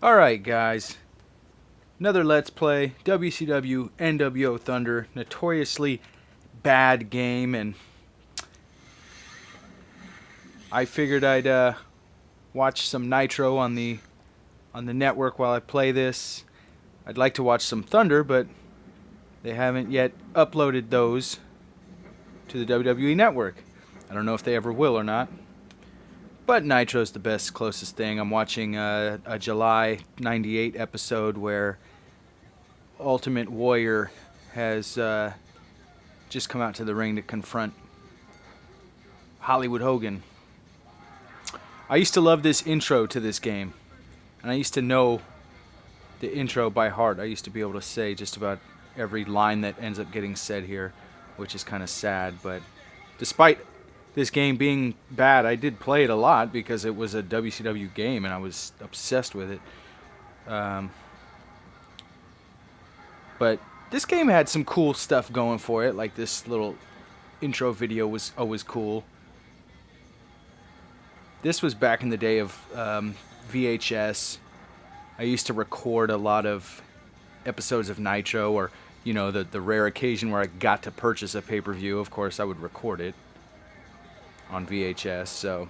Alright guys, another Let's Play, WCW nWo Thunder, notoriously bad game, and I figured I'd watch some Nitro on the network while I play this. I'd like to watch some Thunder, but they haven't yet uploaded those to the WWE network. I don't know if they ever will or not. But Nitro's the best, closest thing. I'm watching a July '98 episode where Ultimate Warrior has just come out to the ring to confront Hollywood Hogan. I used to love this intro to this game, and I used to know the intro by heart. I used to be able to say just about every line that ends up getting said here, which is kind of sad. But despite this game being bad, I did play it a lot because it was a WCW game and I was obsessed with it. But this game had some cool stuff going for it, like this little intro video was always cool. This was back in the day of VHS. I used to record a lot of episodes of Nitro, or, you know, the rare occasion where I got to purchase a pay-per-view. Of course, I would record it on VHS, so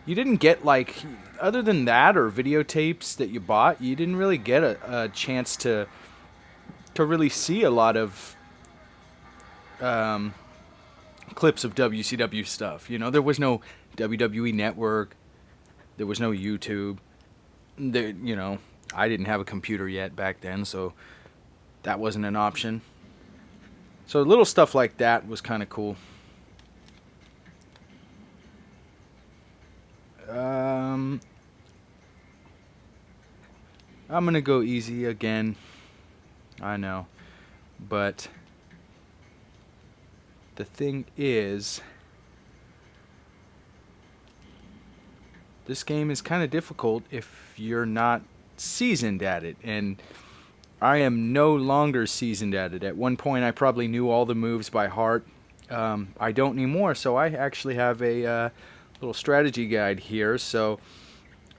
you didn't get, like, other than that or videotapes that you bought, you didn't really get a chance to really see a lot of clips of WCW stuff. You know, there was no WWE Network, there was no YouTube. There, you know, I didn't have a computer yet back then, so that wasn't an option. So little stuff like that was kind of cool. I'm gonna go easy again, I know, but the thing is, this game is kind of difficult if you're not seasoned at it, and I am no longer seasoned at it. At one point I probably knew all the moves by heart. I don't anymore, so I actually have a little strategy guide here, so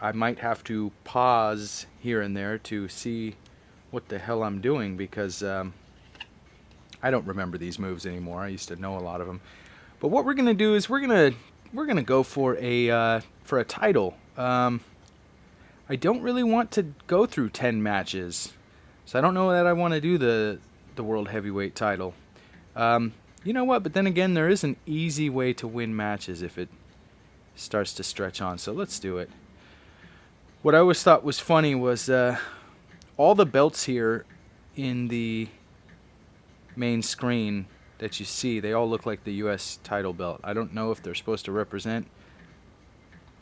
I might have to pause here and there to see what the hell I'm doing, because I don't remember these moves anymore. I used to know a lot of them. But what we're gonna do is we're gonna go for a title. I don't really want to go through 10 matches, so I don't know that I want to do the World Heavyweight title. You know what? But then again, there is an easy way to win matches if it starts to stretch on. So let's do it. What I always thought was funny was all the belts here in the main screen that you see, they all look like the U.S. title belt. I don't know if they're supposed to represent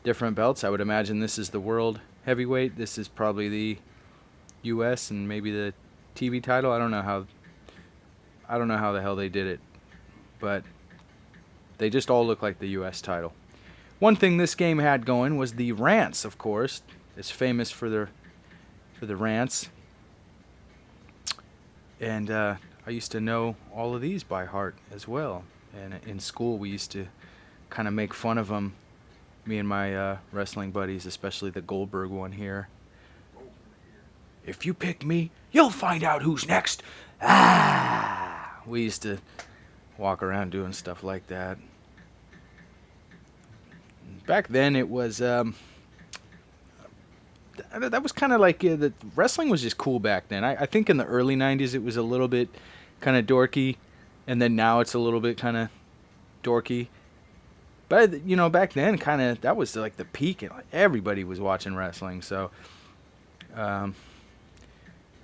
different belts. I would imagine this is the World Heavyweight. This is probably the U.S. and maybe the TV title. I don't know how the hell they did it, but they just all look like the U.S. title. One thing this game had going was the rants, of course. It's famous for the rants. And I used to know all of these by heart as well. And in school we used to kind of make fun of them, me and my wrestling buddies, especially the Goldberg one here. If you pick me, you'll find out who's next. Ah! We used to walk around doing stuff like that. Back then it was that was kind of like the wrestling was just cool back then. I think in the early 90s it was a little bit kind of dorky, and then now it's a little bit kind of dorky. But, you know, back then kind of that was like the peak, and like everybody was watching wrestling. So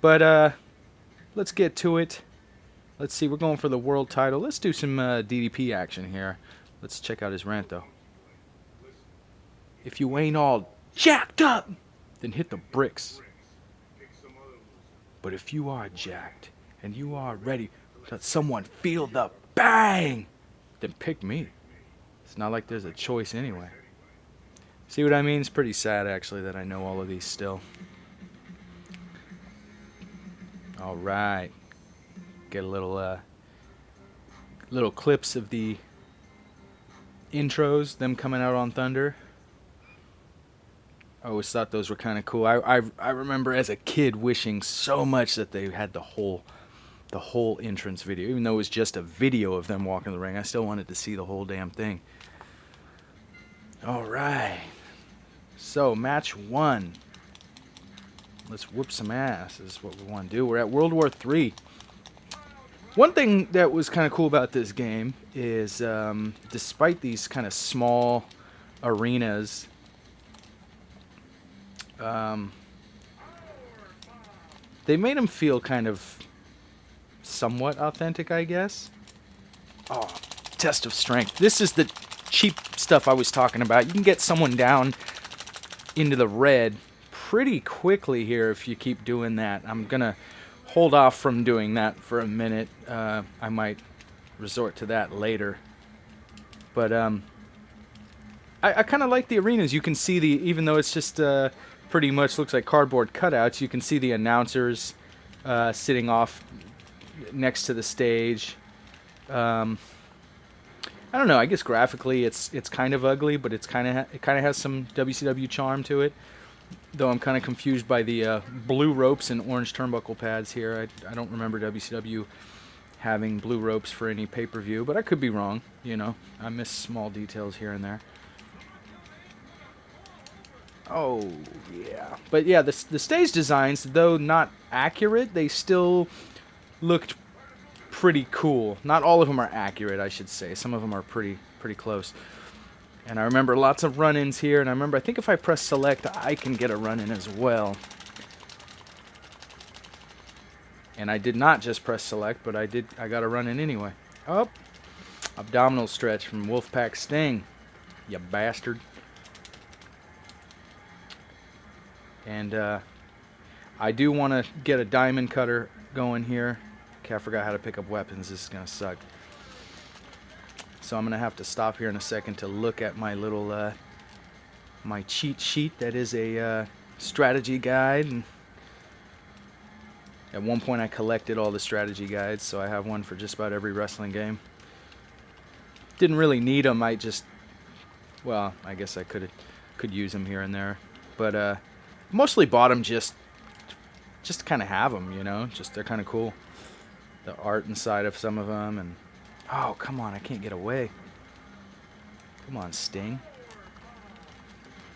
let's get to it. Let's see, we're going for the world title. Let's do some DDP action here. Let's check out his rant though. If you ain't all jacked up, then hit the bricks. But if you are jacked and you are ready to let someone feel the bang, then pick me. It's not like there's a choice anyway. See what I mean? It's pretty sad, actually, that I know all of these still. All right. Get a little clips of the intros, them coming out on Thunder. I always thought those were kind of cool. I remember as a kid wishing so much that they had the whole entrance video. Even though it was just a video of them walking the ring, I still wanted to see the whole damn thing. All right. So, match 1. Let's whoop some ass is what we want to do. We're at World War III. One thing that was kind of cool about this game is despite these kind of small arenas, they made them feel kind of somewhat authentic, I guess. Oh, test of strength. This is the cheap stuff I was talking about. You can get someone down into the red pretty quickly here if you keep doing that. I'm going to hold off from doing that for a minute. I might resort to that later. But I kind of like the arenas. You can see even though it's just pretty much looks like cardboard cutouts, you can see the announcers sitting off next to the stage. I don't know. I guess graphically it's kind of ugly, but it kind of has some WCW charm to it. Though I'm kind of confused by the blue ropes and orange turnbuckle pads here. I don't remember WCW having blue ropes for any pay-per-view, but I could be wrong. You know, I miss small details here and there. Oh, yeah. But yeah, the stage designs, though not accurate, they still looked pretty cool. Not all of them are accurate, I should say. Some of them are pretty close. And I remember lots of run-ins here, and I think if I press select, I can get a run-in as well. And I did not just press select, but I got a run-in anyway. Oh, abdominal stretch from Wolfpack Sting, you bastard. And I do want to get a diamond cutter going here. Okay, I forgot how to pick up weapons. This is going to suck. So I'm going to have to stop here in a second to look at my little, my cheat sheet. That is a strategy guide. And at one point I collected all the strategy guides, so I have one for just about every wrestling game. Didn't really need them. I just, well, I guess I could use them here and there. But mostly bought them just to kind of have them, you know. Just they're kind of cool. The art inside of some of them, and oh, come on, I can't get away. Come on, Sting.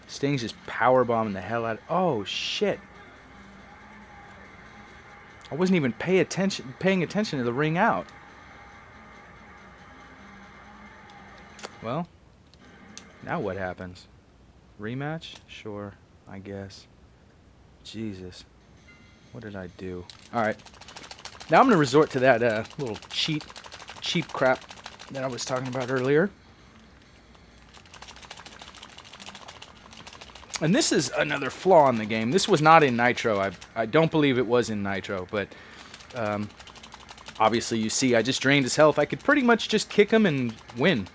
Sting's just powerbombing the hell out of... Oh, shit. I wasn't even paying attention to the ring out. Well, now what happens? Rematch? Sure, I guess. Jesus. What did I do? Alright. Now I'm going to resort to that little cheap crap that I was talking about earlier. And this is another flaw in the game. This was not in Nitro. I don't believe it was in Nitro, but obviously you see I just drained his health. I could pretty much just kick him and win.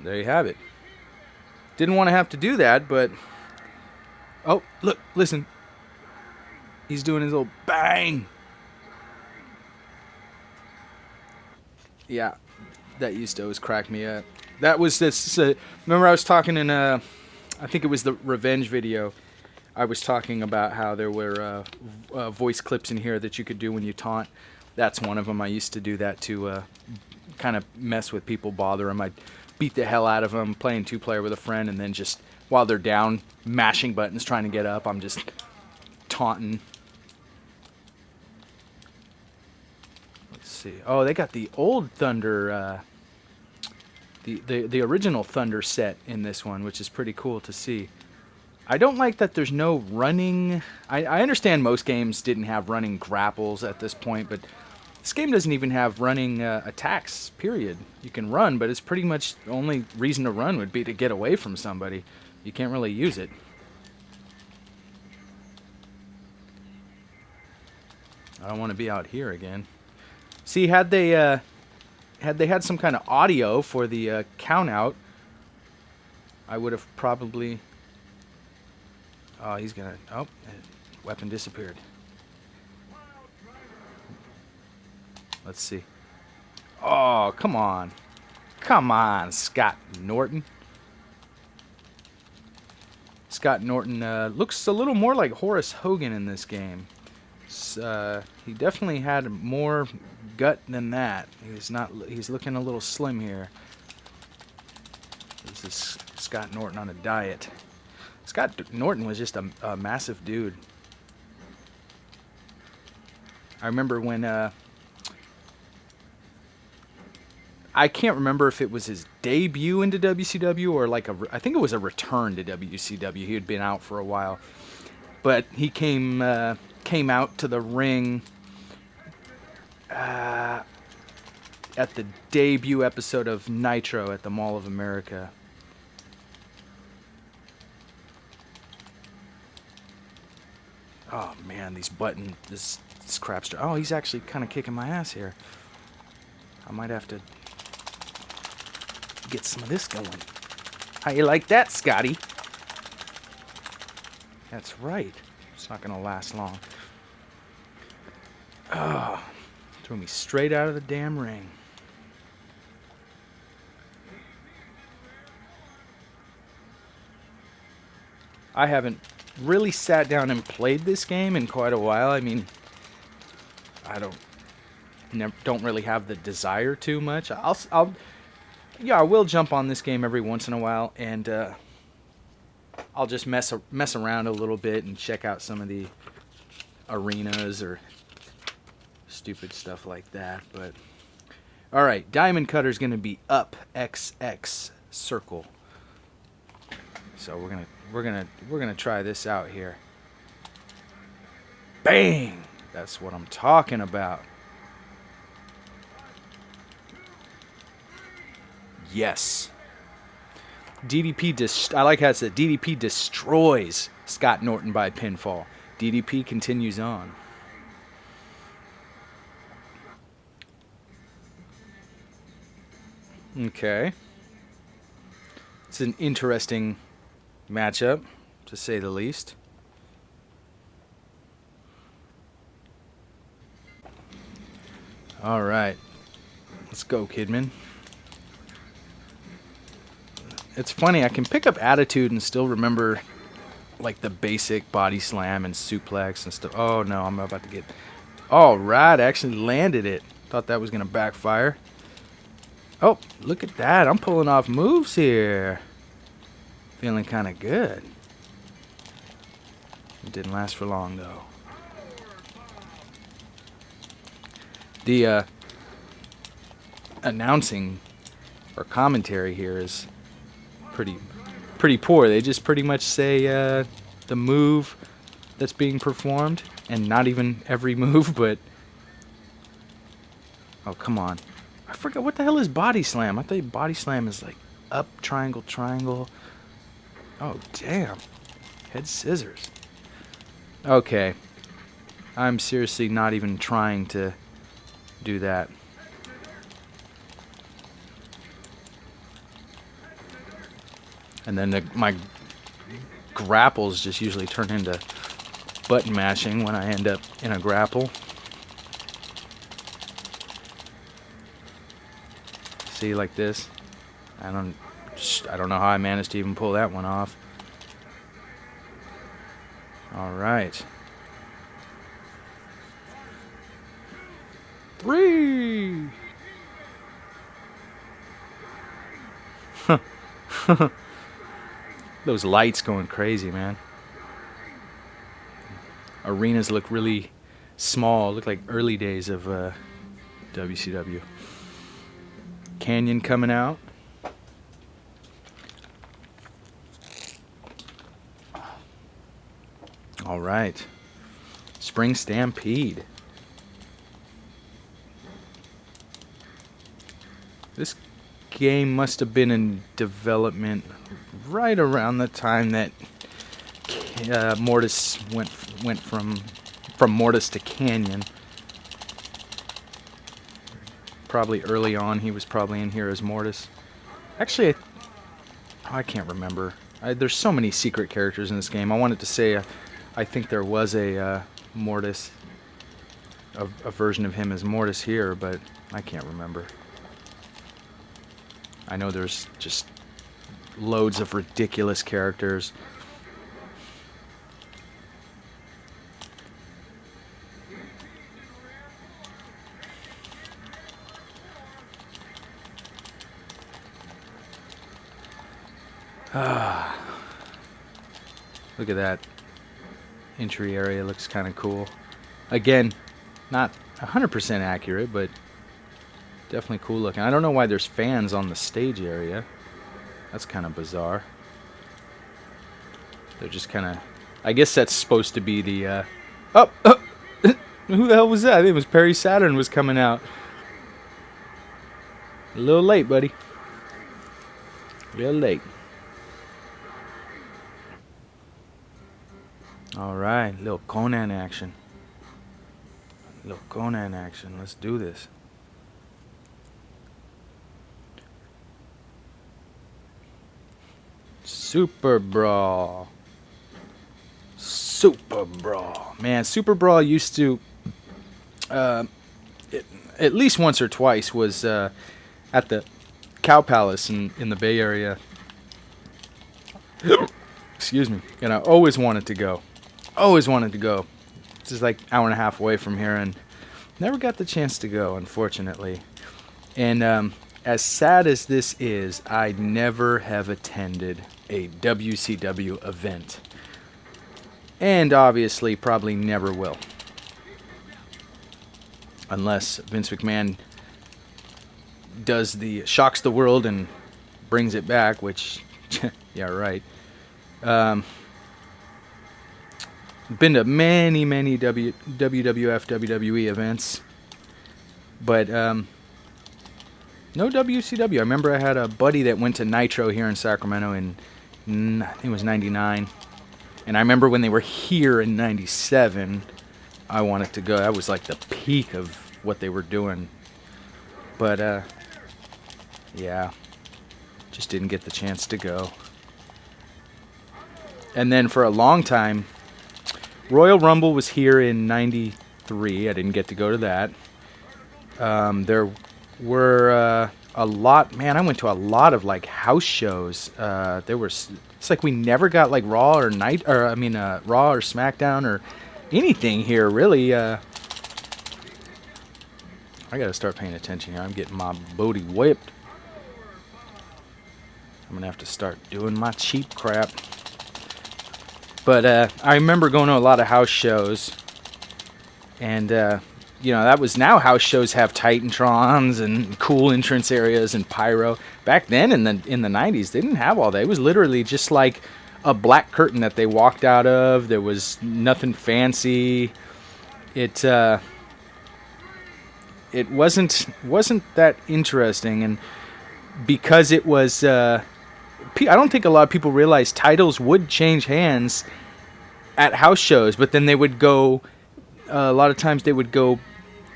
There you have it. Didn't want to have to do that, but... Oh, look, listen. He's doing his little bang. Yeah, that used to always crack me up. That was this... remember I was talking in... I think it was the Revenge video. I was talking about how there were voice clips in here that you could do when you taunt. That's one of them. I used to do that to kind of mess with people, bother them. I'd beat the hell out of them, playing two-player with a friend, and then just, while they're down, mashing buttons, trying to get up, I'm just taunting. Let's see. Oh, they got the old Thunder, the original Thunder set in this one, which is pretty cool to see. I don't like that there's no running. I understand most games didn't have running grapples at this point, but this game doesn't even have running attacks, period. You can run, but it's pretty much the only reason to run would be to get away from somebody. You can't really use it. I don't want to be out here again. See, had they had some kind of audio for the count out, I would have probably... Oh, he's gonna... Oh, weapon disappeared. Let's see. Oh, come on. Come on, Scott Norton. Scott Norton looks a little more like Horace Hogan in this game. He definitely had more gut than that. He's looking a little slim here. This is Scott Norton on a diet. Scott Norton was just a massive dude. I remember when I can't remember if it was his debut into WCW or like I think it was a return to WCW. He had been out for a while, but he came out to the ring at the debut episode of Nitro at the Mall of America. Oh man, this crapster. Oh, he's actually kind of kicking my ass here. I might have to get some of this going. How you like that, Scotty? That's right. It's not gonna last long. Oh, threw me straight out of the damn ring. I haven't really sat down and played this game in quite a while. I mean, I don't really have the desire to much. I will jump on this game every once in a while, and I'll just mess around a little bit and check out some of the arenas or stupid stuff like that. But all right, Diamond Cutter's gonna be up XX circle. So we're gonna try this out here. Bang! That's what I'm talking about. Yes. I like how it said DDP destroys Scott Norton by pinfall. DDP continues on. Okay. It's an interesting matchup, to say the least. All right. Let's go, Kidman. It's funny, I can pick up attitude and still remember like the basic body slam and suplex and stuff. Oh no, I'm about to get... All right, I actually landed it. Thought that was going to backfire. Oh, look at that. I'm pulling off moves here. Feeling kind of good. It didn't last for long though. The announcing or commentary here is pretty poor. They just pretty much say the move that's being performed, and not even every move, but oh come on, I forgot what the hell is body slam. I thought body slam is like up triangle triangle. Oh damn, head scissors. Okay, I'm seriously not even trying to do that. And then my grapples just usually turn into button mashing when I end up in a grapple. See, like this. I don't know how I managed to even pull that one off. All right. 3. Those lights going crazy, man. Arenas look really small. Look like early days of WCW. KANYON coming out. All right. Spring Stampede. This game must have been in development right around the time that Mortis went from Mortis to KANYON. Probably early on, he was probably in here as Mortis. Actually, I can't remember. There's so many secret characters in this game. I wanted to say I think there was a Mortis, a version of him as Mortis here, but I can't remember. I know there's just loads of ridiculous characters. Look at that entry area, looks kind of cool. Again, not 100% accurate, but definitely cool looking. I don't know why there's fans on the stage area. That's kind of bizarre. They're just kind of... I guess that's supposed to be the... Who the hell was that? I think it was Perry Saturn was coming out. A little late, buddy. Real late. Alright, little Konnan action. Little Konnan action. Let's do this. Super Brawl. Super Brawl. Man, Super Brawl used to... at least once or twice was at the Cow Palace in the Bay Area. Excuse me. And I always wanted to go. Always wanted to go. This is like an hour and a half away from here, and never got the chance to go, unfortunately. And as sad as this is, I never have attended a WCW event. And obviously probably never will. Unless Vince McMahon shocks the world and brings it back, which, yeah, right. Been to many WWF, WWE events, but no WCW. I remember I had a buddy that went to Nitro here in Sacramento in, I think it was 99, and I remember when they were here in 97, I wanted to go. That was like the peak of what they were doing, but yeah, just didn't get the chance to go. And then for a long time, Royal Rumble was here in 93. I didn't get to go to that. There were a lot. Man, I went to a lot of like house shows. It's like we never got like Raw or Raw or SmackDown or anything here really. I gotta start paying attention here. I'm getting my booty whipped. I'm gonna have to start doing my cheap crap. But I remember going to a lot of house shows, and you know, that was now house shows have Titantrons and cool entrance areas and pyro. Back then in the 90s, they didn't have all that. It was literally just like a black curtain that they walked out of. There was nothing fancy. It wasn't that interesting, and because it was. I don't think a lot of people realize titles would change hands at house shows, but then they would go. A lot of times they would go.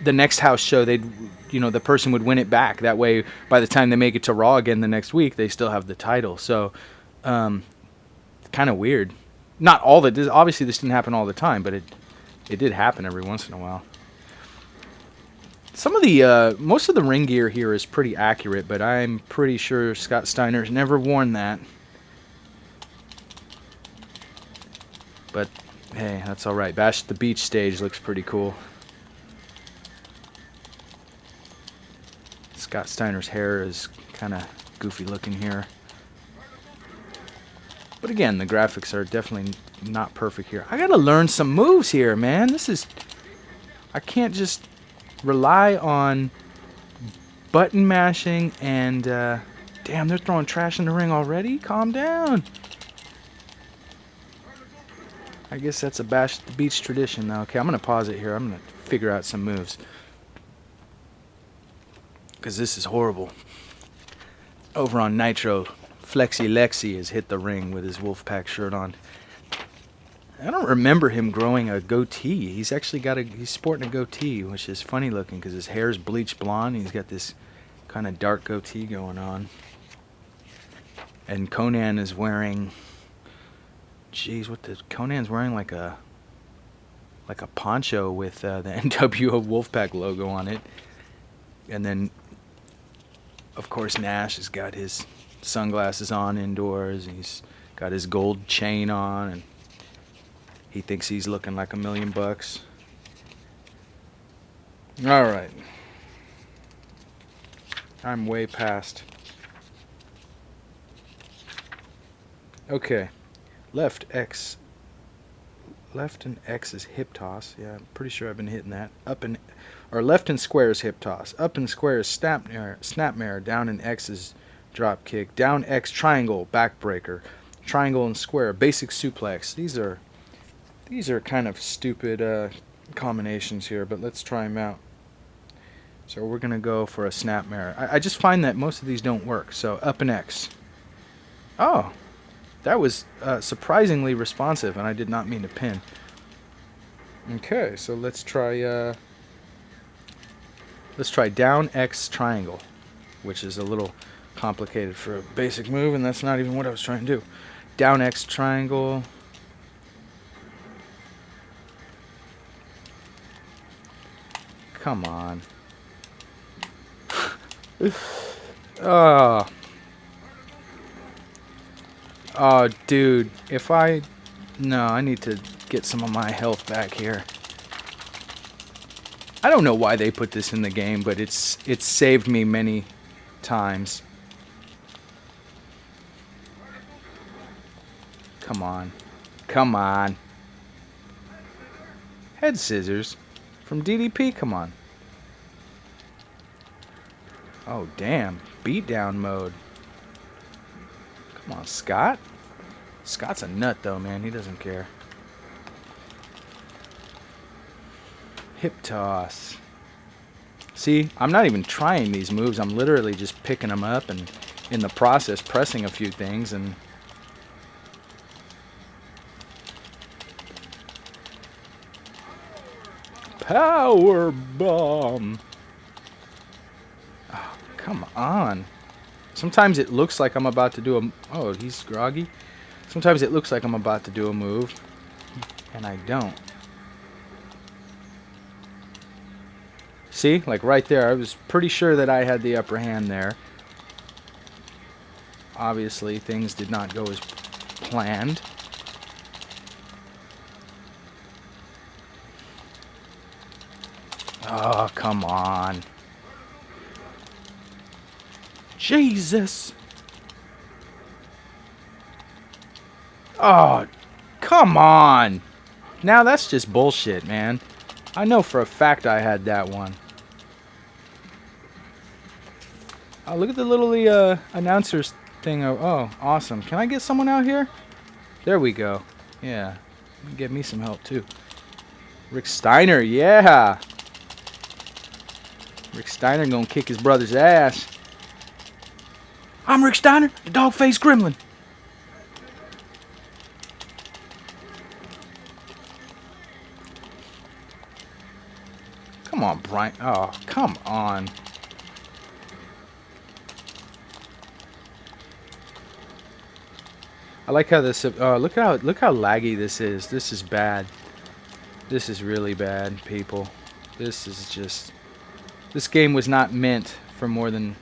The next house show, the person would win it back. That way, by the time they make it to Raw again the next week, they still have the title. So, kind of weird. Not all that. Obviously, this didn't happen all the time, but it did happen every once in a while. Some of the most of the ring gear here is pretty accurate, but I'm pretty sure Scott Steiner's never worn that. But hey, that's all right. Bash at the Beach stage looks pretty cool. Scott Steiner's hair is kind of goofy looking here. But again, the graphics are definitely not perfect here. I gotta learn some moves here, man. I can't just rely on button mashing and damn, they're throwing trash in the ring already. Calm down. I guess that's a Bash at the Beach tradition now. Okay, I'm gonna pause it here. I'm gonna figure out some moves because this is horrible. Over on Nitro, Flexi Lexi has hit the ring with his Wolfpack shirt on. I don't remember him growing a goatee. He's actually he's sporting a goatee, which is funny looking because his hair's bleached blonde. He's got this kind of dark goatee going on. And Konnan is wearing, Konnan's wearing like a poncho with the nWo Wolfpack logo on it. And then of course, Nash has got his sunglasses on indoors. He's got his gold chain on, and he thinks he's looking like $1,000,000. All right. I'm way past. Okay. Left X. Left and X is hip toss. Yeah, I'm pretty sure I've been hitting that. Up and or left and square is hip toss. Up and square is snapmare. Down and X is drop kick. Down X triangle backbreaker. Triangle and square basic suplex. These are kind of stupid combinations here, but let's try them out. So we're gonna go for a snapmare. I just find that most of these don't work. So up and X. Oh. That was surprisingly responsive, and I did not mean to pin. Okay, so let's try down X triangle, which is a little complicated for a basic move, and that's not even what I was trying to do. Down X triangle. Come on. Oh. Oh, dude, no, I need to get some of my health back here. I don't know why they put this in the game, but it's saved me many times. Come on. Come on. Head scissors from DDP, come on. Oh, damn. Beatdown mode. Come on, Scott. Scott's a nut, though, man. He doesn't care. Hip toss. See, I'm not even trying these moves. I'm literally just picking them up and, in the process, pressing a few things. And power bomb. Oh, come on. Sometimes it looks like I'm about to do a... Oh, he's groggy. Sometimes it looks like I'm about to do a move, and I don't. See? Like right there, I was pretty sure that I had the upper hand there. Obviously, things did not go as planned. Oh, come on. Jesus. Oh, come on. Now that's just bullshit, man. I know for a fact I had that one. Oh, look at the little announcers thing. Oh, awesome. Can I get someone out here? There we go. Yeah. Get me some help, too. Rick Steiner, yeah. Rick Steiner gonna kick his brother's ass. I'm Rick Steiner, the dog-faced gremlin. Come on, Brian. Oh, come on. I like how this. Look how laggy this is. This is bad. This is really bad, people. This is just. This game was not meant for more than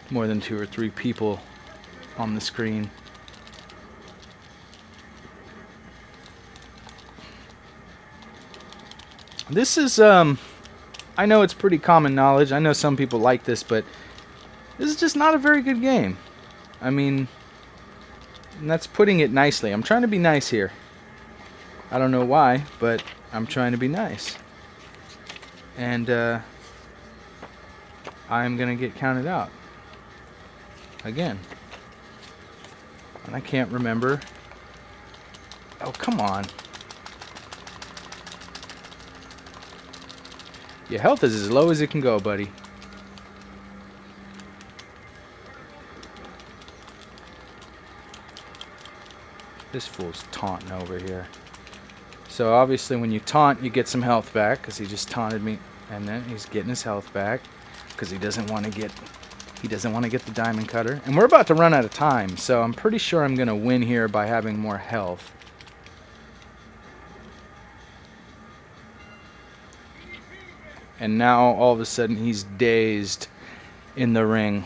2 or 3 people on the screen. This is I know it's pretty common knowledge. I know some people like this, but this is just not a very good game. I mean, and that's putting it nicely. I'm trying to be nice here. I don't know why, but I'm trying to be nice. And I'm going to get counted out. Again. And I can't remember. Oh, come on. Your health is as low as it can go, buddy. This fool's taunting over here. So obviously when you taunt, you get some health back, because he just taunted me. And then he's getting his health back, because he doesn't want to get the diamond cutter. And we're about to run out of time, so I'm pretty sure I'm going to win here by having more health. And now all of a sudden he's dazed in the ring.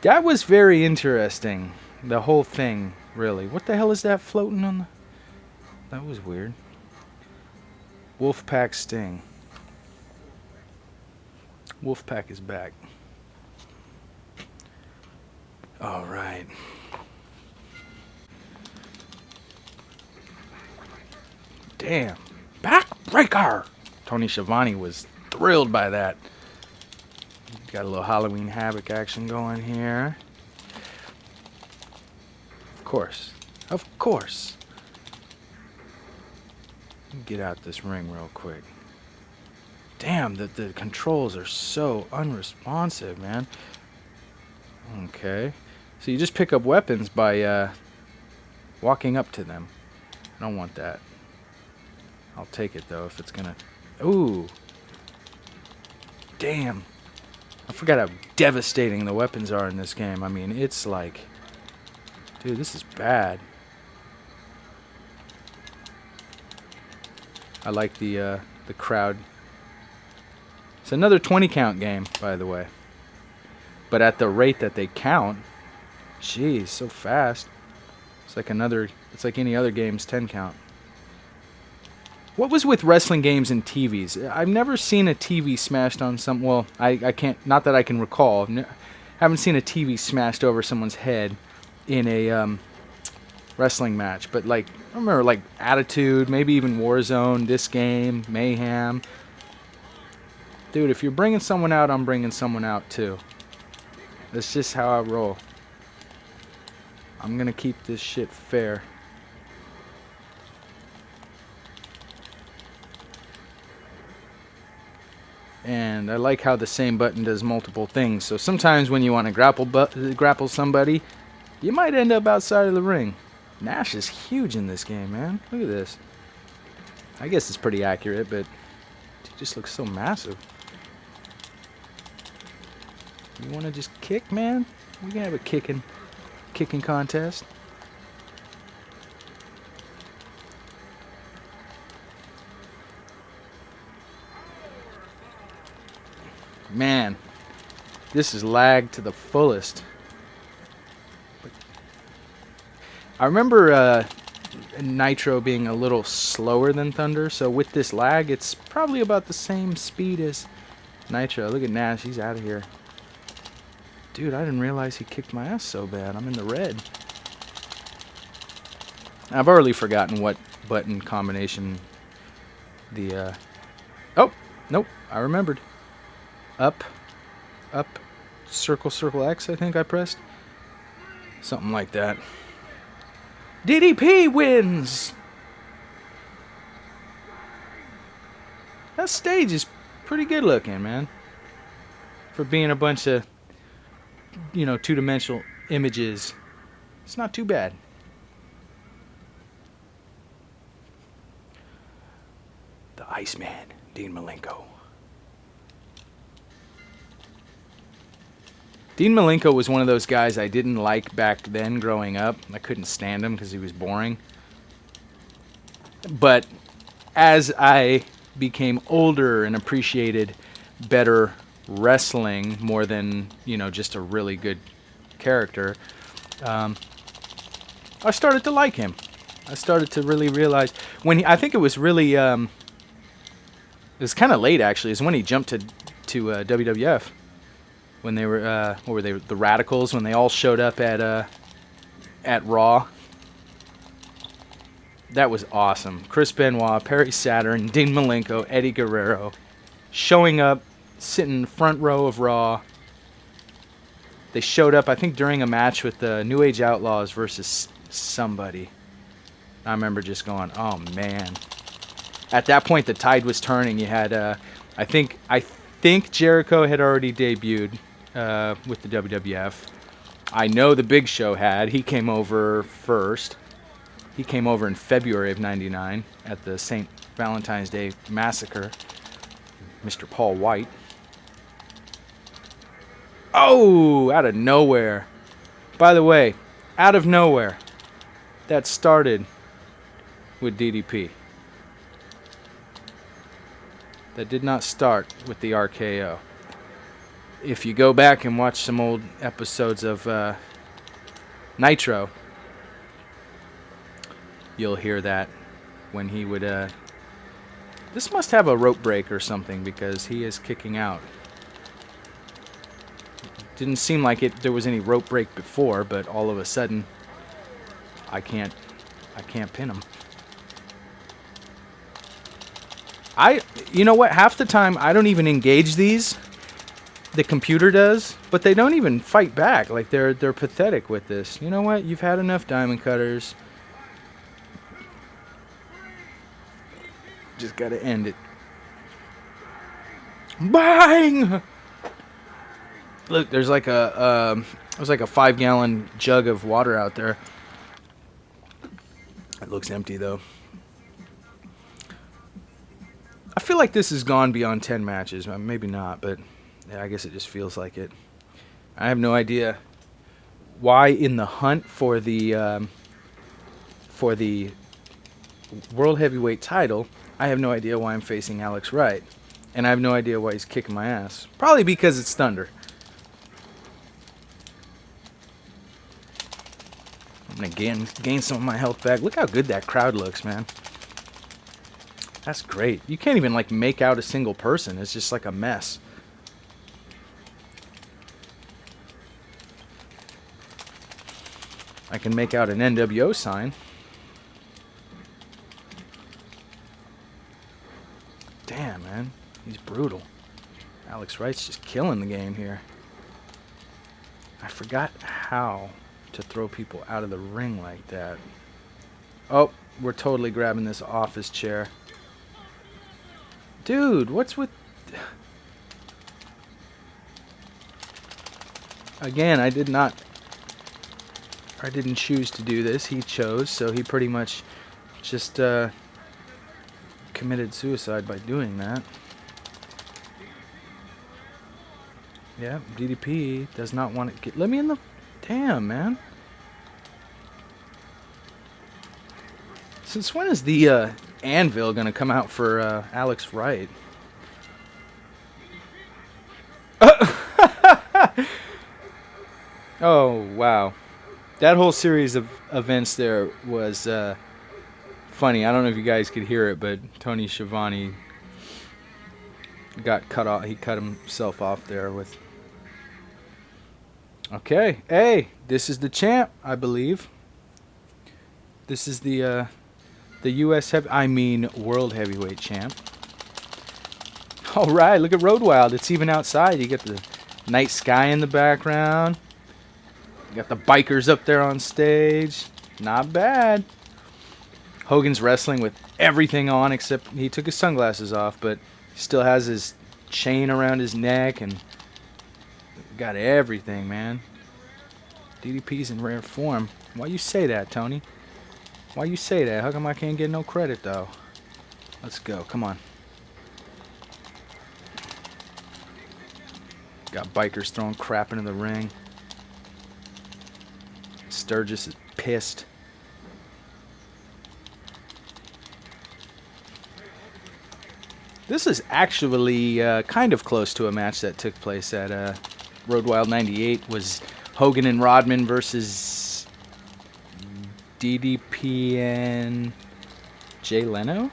That was very interesting. The whole thing, really. What the hell is that floating on the... That was weird. Wolfpack Sting. Wolfpack is back. Alright. Damn. Backbreaker! Tony Schiavone was thrilled by that. Got a little Halloween Havoc action going here. Of course. Of course. Get out this ring real quick. Damn, the controls are so unresponsive, man. Okay. So you just pick up weapons by walking up to them. I don't want that. I'll take it, though, if it's gonna... Ooh. Damn. I forgot how devastating the weapons are in this game. I mean, it's like... Dude, this is bad. I like the crowd. It's another 20 count game, by the way. But at the rate that they count, jeez, so fast. It's like any other game's 10 count. What was with wrestling games and TVs? I've never seen a TV smashed on some... Well, I can't... Not that I can recall. Haven't seen a TV smashed over someone's head in a wrestling match. But, like, I remember, like, Attitude, maybe even Warzone, this game, Mayhem. Dude, if you're bringing someone out, I'm bringing someone out, too. That's just how I roll. I'm gonna keep this shit fair. And I like how the same button does multiple things. So sometimes when you want to grapple somebody, you might end up outside of the ring. Nash is huge in this game, man. Look at this. I guess it's pretty accurate, but he just looks so massive. You want to just kick, man? We can have a kicking contest. Man, this is lagged to the fullest. I remember Nitro being a little slower than Thunder, so with this lag, it's probably about the same speed as Nitro. Look at Nash, he's out of here. Dude, I didn't realize he kicked my ass so bad. I'm in the red. I've already forgotten what button combination the... Oh, nope, I remembered. Up, circle, X, I think I pressed. Something like that. DDP wins! That stage is pretty good looking, man. For being a bunch of, you know, two-dimensional images. It's not too bad. The Iceman, Dean Malenko. Dean Malenko was one of those guys I didn't like back then growing up. I couldn't stand him because he was boring. But as I became older and appreciated better wrestling more than, you know, just a really good character, I started to like him. I started to really realize when I think it was really, it was kind of late actually, is when he jumped to WWF. When they were, what were they, the Radicals, when they all showed up at Raw. That was awesome. Chris Benoit, Perry Saturn, Dean Malenko, Eddie Guerrero, showing up, sitting in the front row of Raw. They showed up, I think, during a match with the New Age Outlaws versus somebody. I remember just going, oh man. At that point, the tide was turning. You had, I think Jericho had already debuted with the WWF. I know the Big Show had. He came over first. He came over in February of '99 at the St. Valentine's Day Massacre. Mr. Paul White. Oh, out of nowhere. By the way, out of nowhere, that started with DDP. That did not start with the RKO. if you go back and watch some old episodes of Nitro, you'll hear that when he would... this must have a rope break or something, because he is kicking out. Didn't seem like there was any rope break before, but all of a sudden, I can't pin him. You know what? Half the time, I don't even engage these. The computer does, but they don't even fight back. Like, they're pathetic with this. You know what? You've had enough diamond cutters. Just gotta end it. Bang! Look, there's like there's like a 5-gallon jug of water out there. It looks empty though. I feel like this has gone beyond 10 matches. Maybe not, but yeah, I guess it just feels like it. I have no idea why in the hunt for the World Heavyweight title, I have no idea why I'm facing Alex Wright. And I have no idea why he's kicking my ass. Probably because it's Thunder. I'm going to gain some of my health back. Look how good that crowd looks, man. That's great. You can't even, like, make out a single person. It's just like a mess. I can make out an NWO sign. Damn, man. He's brutal. Alex Wright's just killing the game here. I forgot how to throw people out of the ring like that. Oh, we're totally grabbing this office chair. Dude, what's with... Again, I didn't choose to do this. He chose, so he pretty much just committed suicide by doing that. Yeah, DDP does not want to get... Let me in the... Damn, man. Since when is the anvil going to come out for Alex Wright? Oh, wow. That whole series of events there was funny. I don't know if you guys could hear it, but Tony Schiavone got cut off. He cut himself off there with... Okay. Hey, this is the champ, I believe. This is the U.S. World Heavyweight champ. All right, look at Road Wild. It's even outside. You get the night sky in the background. You got the bikers up there on stage. Not bad. Hogan's wrestling with everything on except he took his sunglasses off, but still has his chain around his neck and got everything, man. DDP's in rare form. Why you say that, Tony? Why you say that? How come I can't get no credit, though? Let's go. Come on. Got bikers throwing crap into the ring. Sturgis is pissed. This is actually kind of close to a match that took place at Road Wild 98. Was Hogan and Rodman versus DDP and Jay Leno?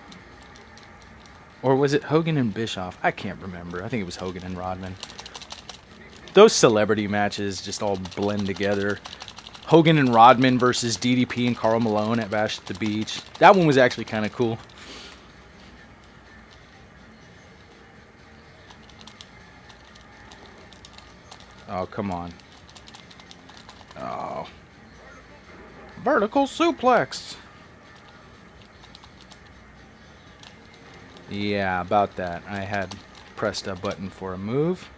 Or was it Hogan and Bischoff? I can't remember. I think it was Hogan and Rodman. Those celebrity matches just all blend together. Hogan and Rodman versus DDP and Karl Malone at Bash at the Beach. That one was actually kind of cool. Oh, come on. Oh. Vertical suplex. Yeah, about that. I had pressed a button for a move.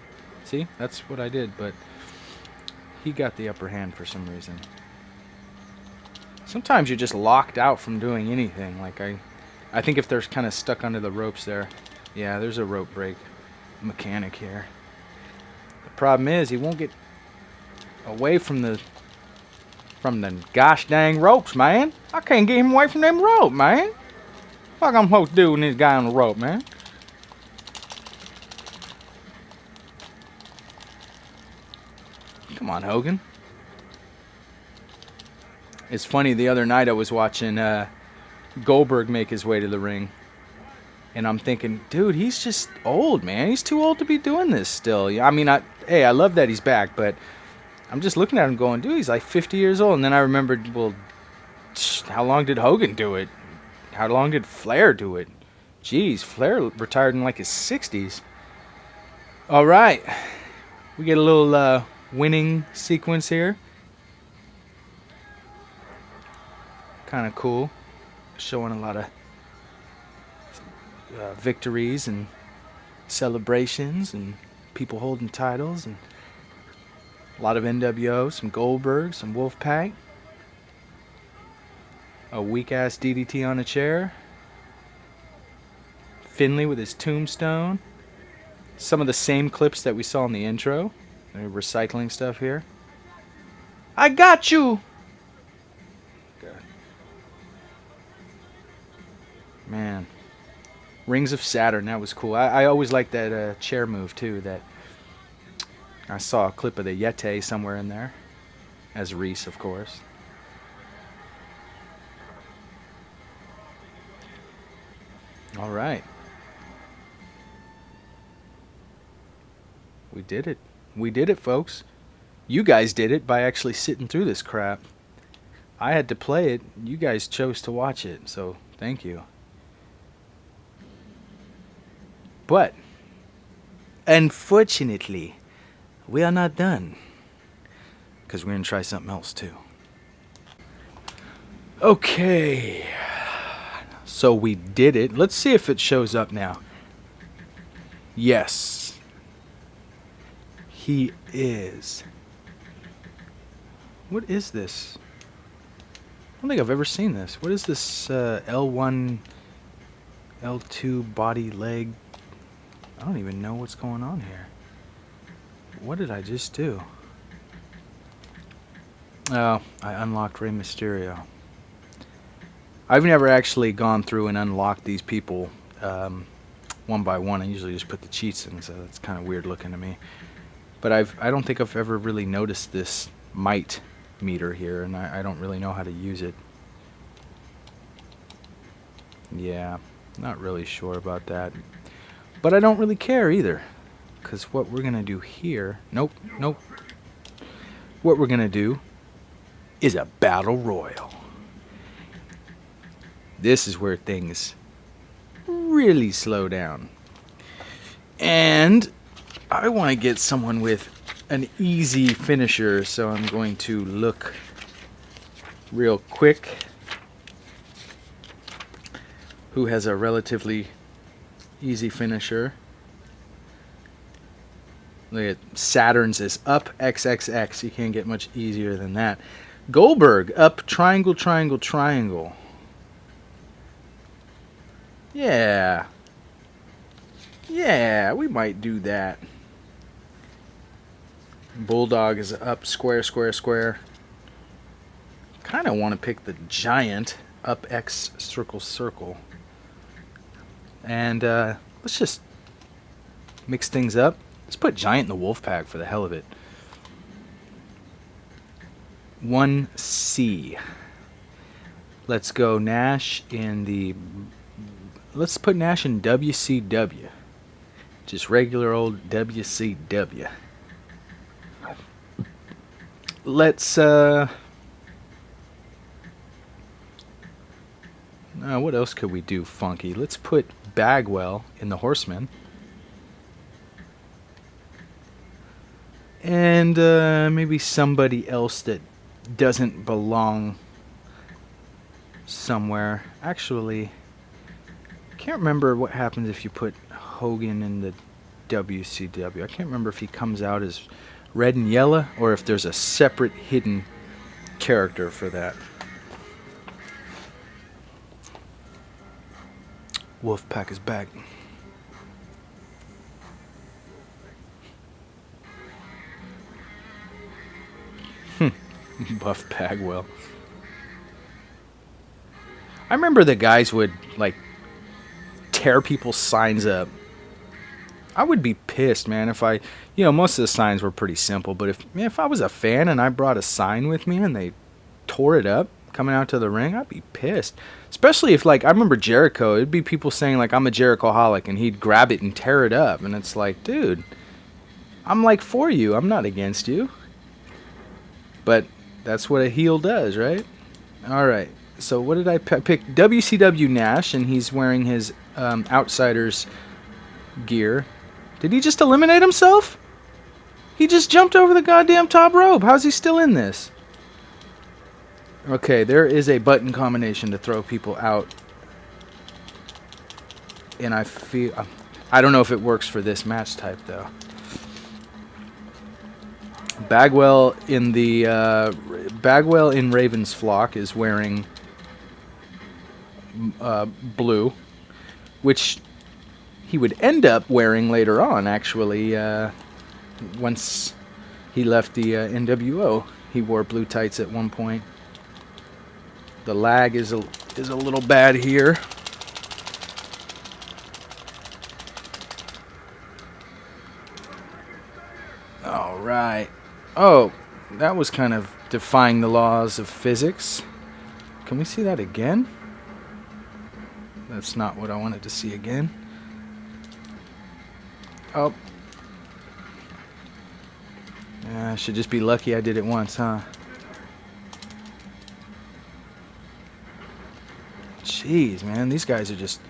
See? That's what I did, but he got the upper hand for some reason. Sometimes you're just locked out from doing anything. Like I think if they're kind of stuck under the ropes there. Yeah, there's a rope break mechanic here. The problem is he won't get away from the gosh dang ropes, man. I can't get him away from them ropes, man. What I'm supposed to do with this guy on the rope, man? Come on, Hogan. It's funny, the other night I was watching Goldberg make his way to the ring. And I'm thinking, dude, he's just old, man. He's too old to be doing this still. I mean, I love that he's back, but I'm just looking at him going, dude, he's like 50 years old. And then I remembered, well, how long did Hogan do it? How long did Flair do it? Jeez, Flair retired in like his 60s. All right. We get a little winning sequence here. Kind of cool. Showing a lot of victories and celebrations and people holding titles and a lot of NWO, some Goldberg, some Wolfpack, a weak-ass DDT on a chair, Finlay with his tombstone, some of the same clips that we saw in the intro. They're recycling stuff here. I got you! God. Man. Rings of Saturn, that was cool. I always liked that chair move, too. That I saw a clip of the Yeti somewhere in there. As Reese, of course. All right. We did it. We did it, folks. You guys did it by actually sitting through this crap. I had to play it. You guys chose to watch it, so thank you. But, unfortunately, we are not done. Because we're going to try something else, too. Okay. So we did it. Let's see if it shows up now. Yes. He is. What is this? I don't think I've ever seen this. What is this L1, L2 body leg? I don't even know what's going on here. What did I just do? Oh, I unlocked Rey Mysterio. I've never actually gone through and unlocked these people one by one. I usually just put the cheats in, so that's kind of weird looking to me. But I don't think I've ever really noticed this might meter here, and I don't really know how to use it. Yeah, not really sure about that. But I don't really care either, because what we're going to do here... Nope. What we're going to do is a battle royal. This is where things really slow down. And I want to get someone with an easy finisher, so I'm going to look real quick who has a relatively easy finisher. Look at Saturn's is up XXX. You can't get much easier than that. Goldberg up triangle, triangle, triangle. Yeah. Yeah, we might do that. Bulldog is up square, square, square. Kind of want to pick the Giant up X circle, circle. And let's just mix things up. Let's put Giant in the Wolfpack for the hell of it. 1C. Let's go Nash in the... Let's put Nash in WCW. Just regular old WCW. Let's, what else could we do funky? Let's put Bagwell in the Horseman. And maybe somebody else that doesn't belong somewhere. Actually, I can't remember what happens if you put Hogan in the WCW. I can't remember if he comes out as red and yellow or if there's a separate hidden character for that. Wolfpack is back. Buff Bagwell. I remember the guys would like tear people's signs up I would be pissed, man, if I, most of the signs were pretty simple, but if I was a fan and I brought a sign with me and they tore it up coming out to the ring, I'd be pissed. Especially if, like, I remember Jericho, it'd be people saying, like, I'm a Jericho-holic, and he'd grab it and tear it up, and it's like, dude, I'm, like, for you. I'm not against you. But that's what a heel does, right? All right. So what did I pick? WCW Nash, and he's wearing his Outsiders gear. Did he just eliminate himself? He just jumped over the goddamn top rope. How's he still in this? Okay, there is a button combination to throw people out. And I don't know if it works for this match type, though. Bagwell in Raven's Flock is wearing blue, which he would end up wearing later on, actually. Once he left the NWO, he wore blue tights at one point. The lag is a little bad here. All right. Oh, that was kind of defying the laws of physics. Can we see that again? That's not what I wanted to see again. Oh. I should just be lucky I did it once, huh? Jeez, man, these guys are just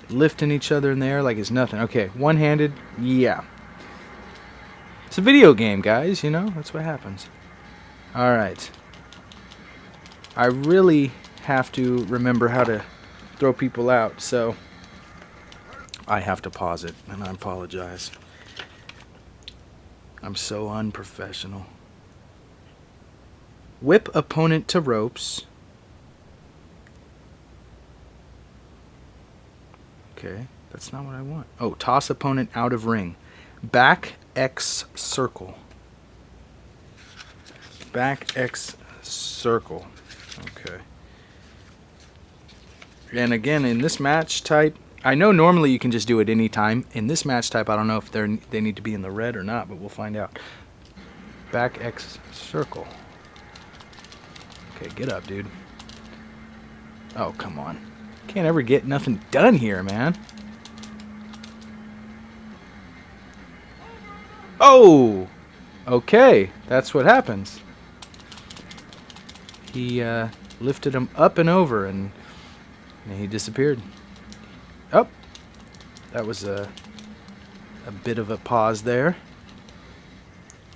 lifting each other in the air like it's nothing. Okay, one-handed, yeah. It's a video game, guys, that's what happens. All right. I really have to remember how to throw people out, so I have to pause it, and I apologize. I'm so unprofessional. Whip opponent to ropes. Okay, that's not what I want. Oh, toss opponent out of ring. Back X circle. Back X circle. Okay. And again, in this match type, I know normally you can just do it anytime. In this match type, I don't know if they need to be in the red or not, but we'll find out. Back X circle. Okay, get up, dude. Oh, come on. Can't ever get nothing done here, man. Oh! Okay, that's what happens. He lifted him up and over, and he disappeared. Oh, that was a bit of a pause there.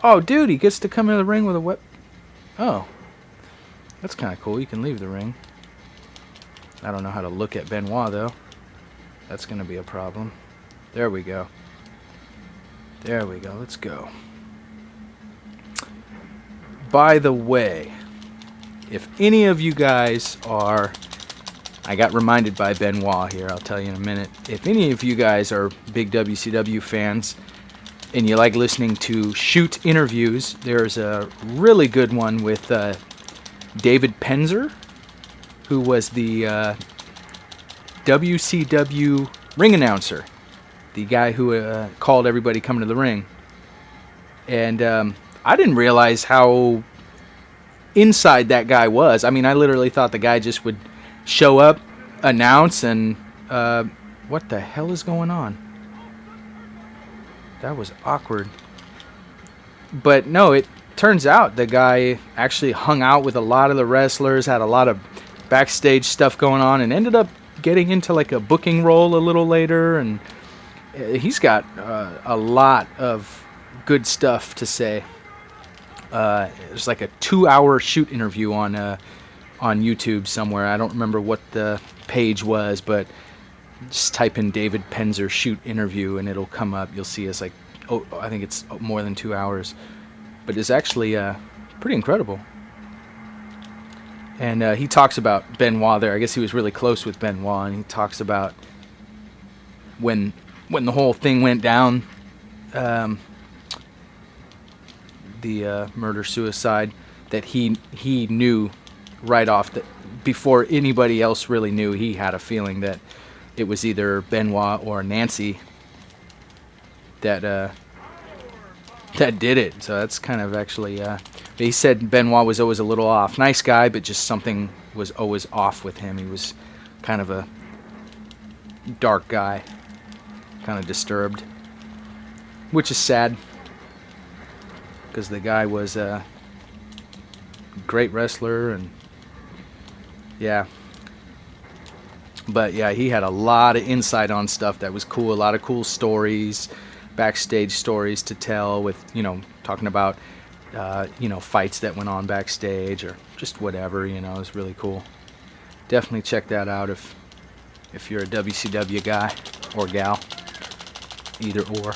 Oh, dude, he gets to come into the ring with a whip. Oh, that's kind of cool. You can leave the ring. I don't know how to look at Benoit, though. That's going to be a problem. There we go. There we go. Let's go. By the way, if any of you guys are... I got reminded by Benoit here. I'll tell you in a minute. If any of you guys are big WCW fans and you like listening to shoot interviews, there's a really good one with David Penzer, who was the WCW ring announcer, the guy who called everybody coming to the ring. And I didn't realize how inside that guy was. I mean, I literally thought the guy just would show up, announce, and what the hell is going on? That was awkward. But no, it turns out the guy actually hung out with a lot of the wrestlers, had a lot of backstage stuff going on, and ended up getting into like a booking role a little later, and he's got a lot of good stuff to say. There's like a 2-hour shoot interview on YouTube somewhere. I don't remember what the page was, but just type in David Penzer shoot interview and it'll come up. You'll see it's like, oh, I think it's more than 2 hours, but it's actually pretty incredible. And he talks about Benoit there. I guess he was really close with Benoit, and he talks about when the whole thing went down, the murder-suicide, that he knew right off, that before anybody else really knew, he had a feeling that it was either Benoit or Nancy that that did it. So that's kind of actually. He said Benoit was always a little off. Nice guy, but just something was always off with him. He was kind of a dark guy, kind of disturbed, which is sad because the guy was a great wrestler, and yeah. But yeah, he had a lot of insight on stuff that was cool. A lot of cool stories, backstage stories to tell with, you know, talking about, you know, fights that went on backstage or just whatever, you know. It was really cool. Definitely check that out if you're a WCW guy or gal, either or.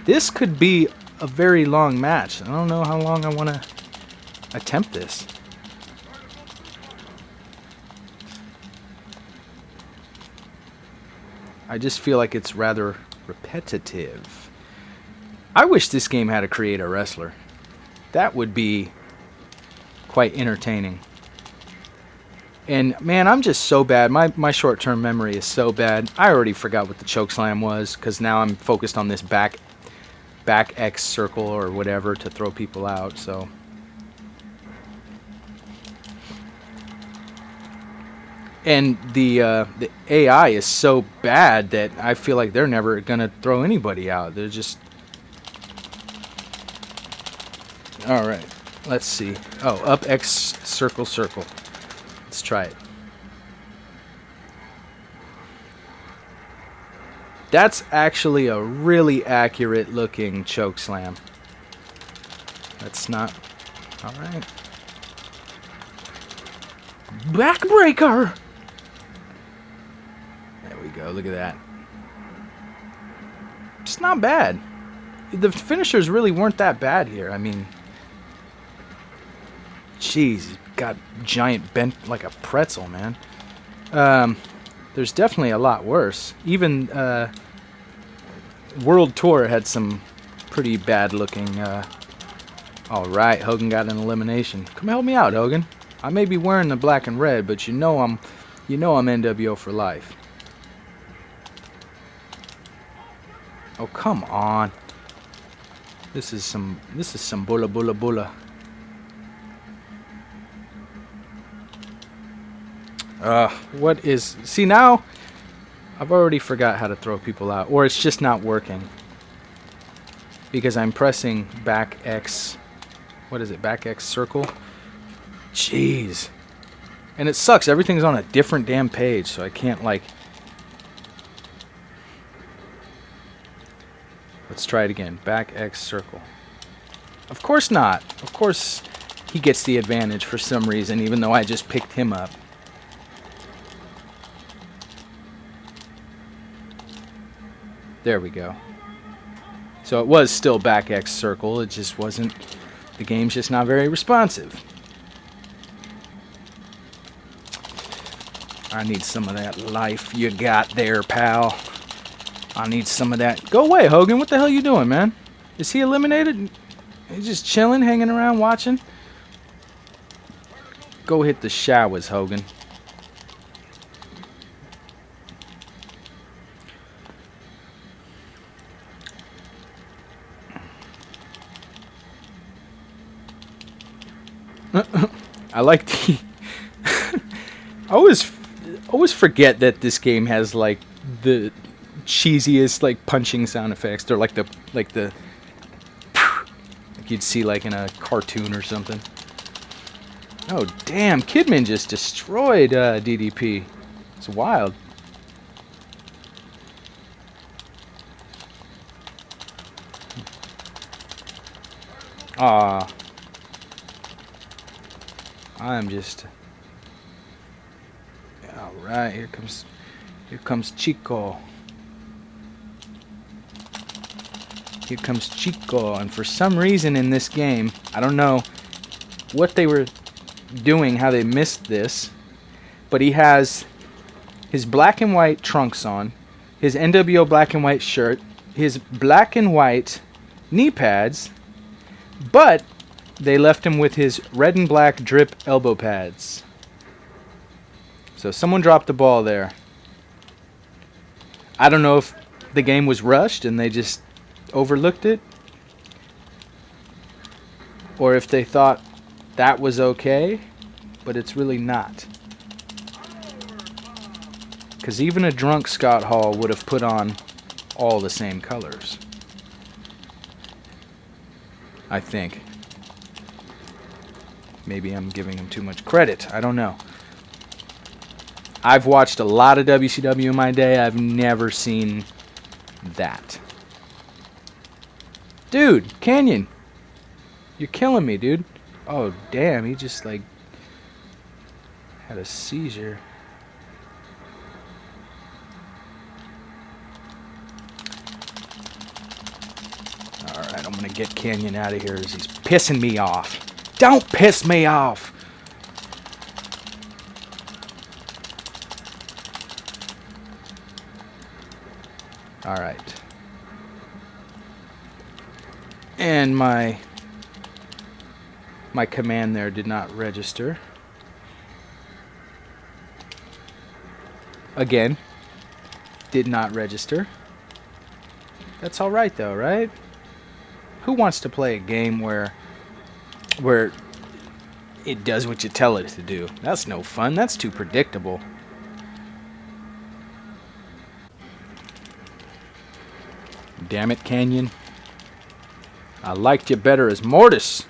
This could be a very long match. I don't know how long I want to attempt this. I just feel like it's rather repetitive. I wish this game had a create a wrestler. That would be quite entertaining. And man, I'm just so bad. My short-term memory is so bad. I already forgot what the chokeslam was because now I'm focused on this back X circle or whatever to throw people out. So and the AI is so bad that I feel like they're never gonna throw anybody out. They're just all right. Let's see. Oh, up X circle circle. Let's try it. That's actually a really accurate looking choke slam. That's not... Alright. Backbreaker! There we go, look at that. It's not bad. The finishers really weren't that bad here. I mean... Jeez, got giant bent like a pretzel, man. There's definitely a lot worse. Even World Tour had some pretty bad looking. Alright, Hogan got an elimination. Come help me out, Hogan. I may be wearing the black and red, but you know I'm NWO for life. Oh, come on. This is some bulla bulla bulla. What is... See, now I've already forgot how to throw people out. Or it's just not working. Because I'm pressing back X... What is it? Back X circle? Jeez. And it sucks. Everything's on a different damn page, so I can't, like... Let's try it again. Back X circle. Of course not. Of course he gets the advantage for some reason, even though I just picked him up. There we go. So it was still back X circle. It just wasn't... The game's just not very responsive. I need some of that life you got there, pal. I need some of that. Go away, Hogan. What the hell you doing, man? Is he eliminated? He's just chilling, hanging around, watching? Go hit the showers, Hogan. I like the... I always forget that this game has like the cheesiest like punching sound effects. They're like like you'd see like in a cartoon or something. Oh damn! Kidman just destroyed DDP. It's wild. Ah. I'm just... Alright, here comes Chico. Here comes Chico, and for some reason in this game, I don't know what they were doing, how they missed this, but he has his black and white trunks on, his NWO black and white shirt, his black and white knee pads, but they left him with his red and black drip elbow pads. So someone dropped the ball there. I don't know if the game was rushed and they just overlooked it, or if they thought that was okay, but it's really not. Because even a drunk Scott Hall would have put on all the same colors, I think. Maybe I'm giving him too much credit. I don't know. I've watched a lot of WCW in my day. I've never seen that. Dude, KANYON. You're killing me, dude. Oh, damn. He just, like, had a seizure. Alright, I'm going to get KANYON out of here as he's pissing me off. Don't piss me off! Alright. And my command there did not register. Again, did not register. That's alright though, right? Who wants to play a game where it does what you tell it to do? That's no fun. That's too predictable. Damn it, KANYON. I liked you better as Mortis.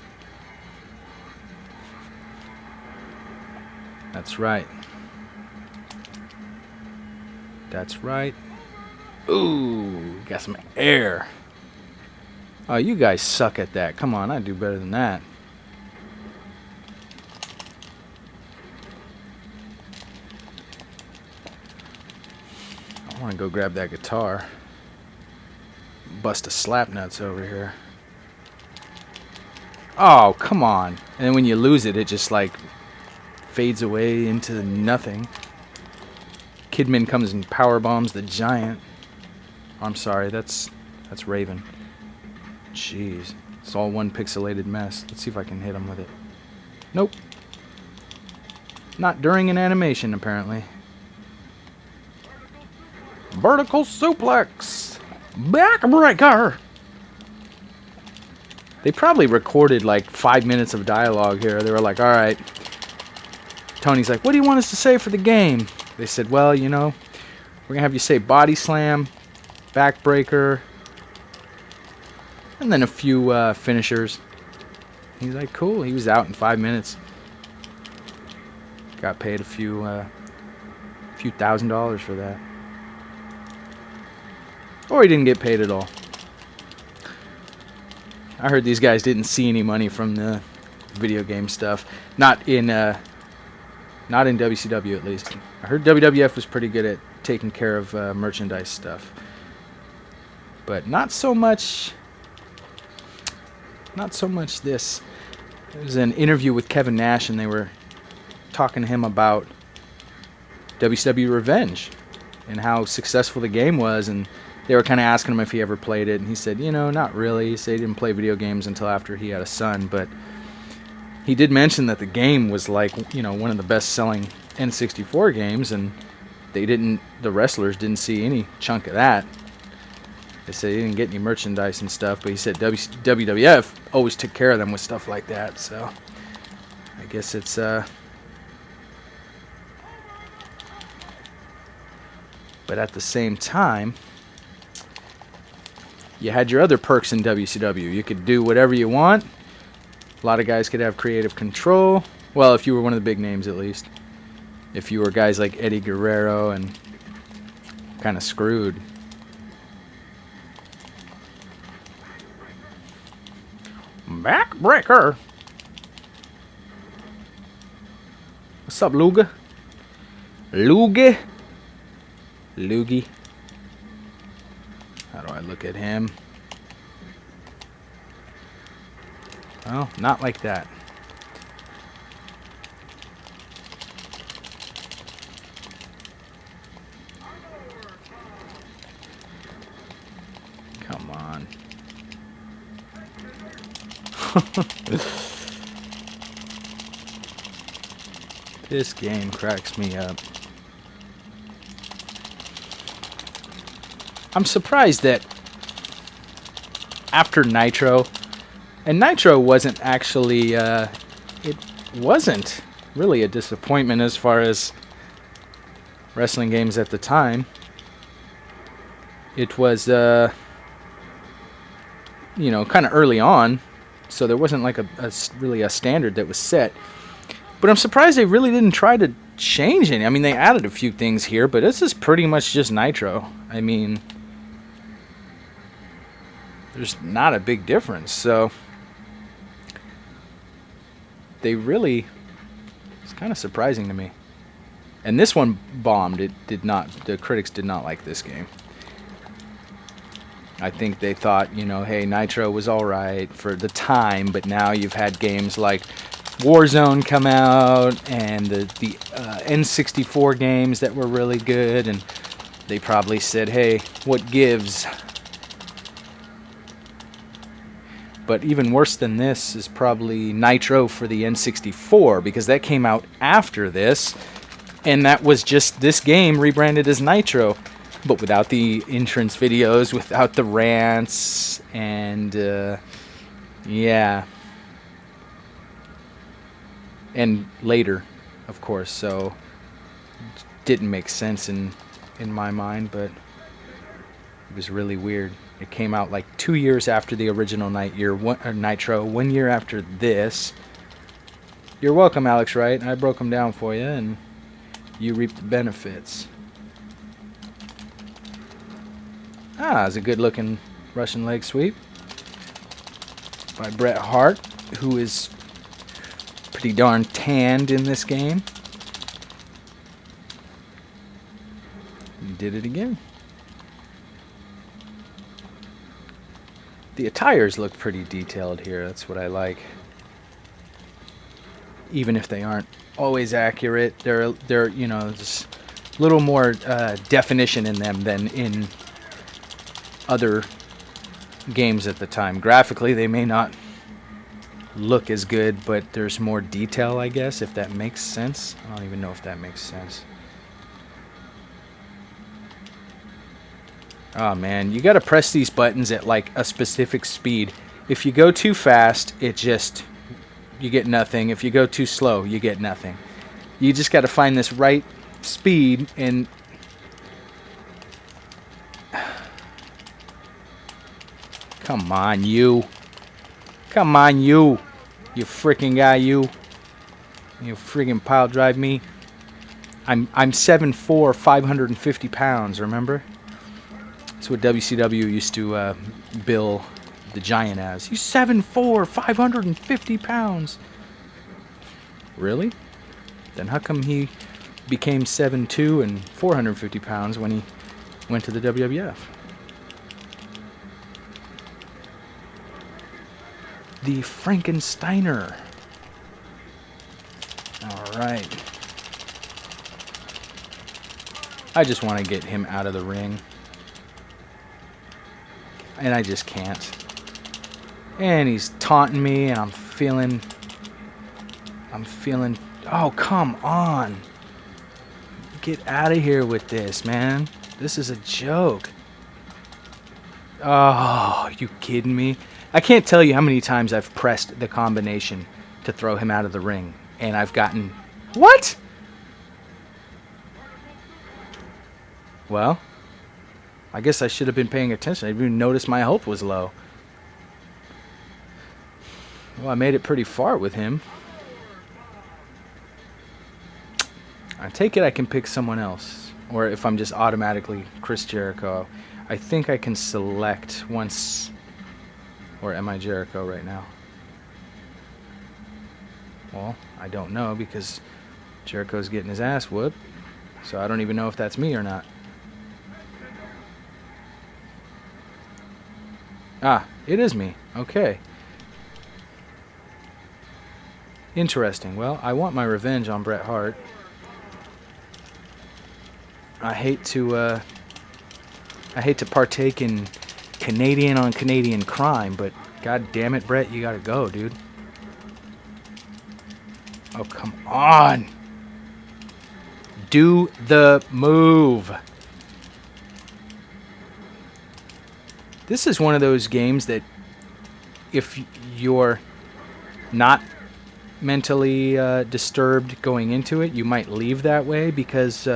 That's right. That's right. Ooh, got some air. Oh, you guys suck at that. Come on, I do better than that. I want to go grab that guitar. Bust a slap nuts over here. Oh, come on. And then when you lose it, it just like fades away into nothing. Kidman comes and power bombs the Giant. Oh, I'm sorry, that's Raven. Jeez. It's all one pixelated mess. Let's see if I can hit him with it. Nope. Not during an animation, apparently. Vertical suplex! Backbreaker! They probably recorded like 5 minutes of dialogue here. They were like, alright. Tony's like, what do you want us to say for the game? They said, well, you know, we're going to have you say body slam, backbreaker, and then a few finishers. He's like, cool. He was out in 5 minutes. Got paid a few $1,000s for that. Or he didn't get paid at all. I heard these guys didn't see any money from the video game stuff. Not in WCW, at least. I heard WWF was pretty good at taking care of merchandise stuff. But not so much this. It was an interview with Kevin Nash, and they were talking to him about WCW Revenge and how successful the game was, and they were kind of asking him if he ever played it, and he said, you know, not really. He said he didn't play video games until after he had a son, but he did mention that the game was like, you know, one of the best-selling N64 games, and the wrestlers didn't see any chunk of that. They said he didn't get any merchandise and stuff, but he said WWF always took care of them with stuff like that, so I guess it's but at the same time, you had your other perks in WCW. You could do whatever you want. A lot of guys could have creative control. Well, if you were one of the big names, at least. If you were guys like Eddie Guerrero and kind of screwed. Backbreaker. What's up, Luga? Loogie? How do I look at him? Well, not like that. Come on. This game cracks me up. I'm surprised that after Nitro, and Nitro wasn't actually, it wasn't really a disappointment as far as wrestling games at the time. It was, you know, kind of early on, so there wasn't like really a standard that was set. But I'm surprised they really didn't try to change it. I mean, they added a few things here, but this is pretty much just Nitro. I mean, there's not a big difference. So they really, it's kind of surprising to me. And this one bombed. It did not, the critics did not like this game. I think they thought, you know, hey, Nitro was all right for the time, but now you've had games like Warzone come out and the N64 games that were really good, and they probably said, hey, what gives? But even worse than this is probably Nitro for the N64, because that came out after this, and that was just this game rebranded as Nitro, but without the entrance videos, without the rants, and yeah. And later, of course, so it didn't make sense in my mind, but it was really weird. It came out like 2 years after the original Nitro, 1 year after this. You're welcome, Alex Wright. I broke them down for you, and you reap the benefits. Ah, it's a good-looking Russian leg sweep by Bret Hart, who is pretty darn tanned in this game. He did it again. The attires look pretty detailed here. That's what I like. Even if they aren't always accurate, they're you know, just a little more definition in them than in other games at the time. Graphically, they may not look as good, but there's more detail, I guess, if that makes sense. I don't even know if that makes sense. Oh man, you gotta press these buttons at like a specific speed. If you go too fast, you get nothing. If you go too slow, you get nothing. You just gotta find this right speed, and come on, you. Come on, you. You freaking guy, you. You freaking pile drive me. I'm 7'4", 550 pounds, remember? That's what WCW used to bill the Giant as. He's 7'4", 550 pounds. Really? Then how come he became 7'2" and 450 pounds when he went to the WWF? The Frankensteiner. Alright. I just want to get him out of the ring. And I just can't. And he's taunting me, and I'm feeling... Oh, come on. Get out of here with this, man. This is a joke. Oh, you kidding me? I can't tell you how many times I've pressed the combination to throw him out of the ring, and I've gotten... What? Well, I guess I should have been paying attention. I didn't even notice my health was low. Well, I made it pretty far with him. I take it I can pick someone else. Or if I'm just automatically Chris Jericho, I think I can select once... Or am I Jericho right now? Well, I don't know, because Jericho's getting his ass whooped. So I don't even know if that's me or not. Ah, it is me. Okay. Interesting. Well, I want my revenge on Bret Hart. I hate to partake in Canadian on Canadian crime, but god damn it, Bret, you gotta go, dude. Oh, come on. Do the move. This is one of those games that if you're not mentally disturbed going into it, you might leave that way, because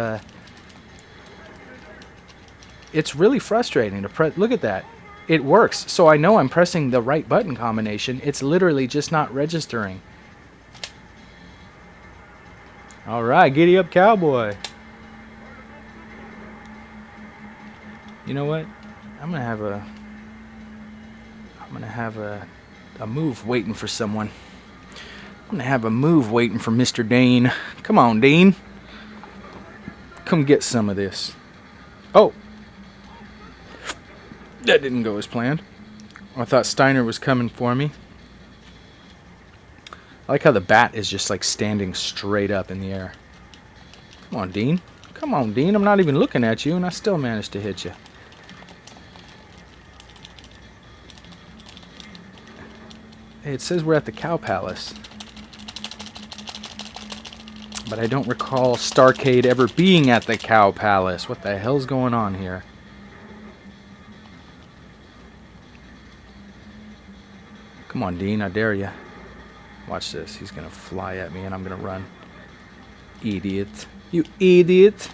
it's really frustrating to press. Look at that. It works. So I know I'm pressing the right button combination. It's literally just not registering. All right, giddy up, cowboy. You know what? I'm gonna have a move waiting for someone. I'm gonna have a move waiting for Mr. Dean. Come on, Dean. Come get some of this. Oh. That didn't go as planned. I thought Steiner was coming for me. I like how the bat is just like standing straight up in the air. Come on, Dean. Come on, Dean. I'm not even looking at you, and I still managed to hit you. Hey, it says we're at the Cow Palace. But I don't recall Starcade ever being at the Cow Palace. What the hell's going on here? Come on, Dean, I dare ya. Watch this. He's gonna fly at me and I'm gonna run. Idiot. You idiot.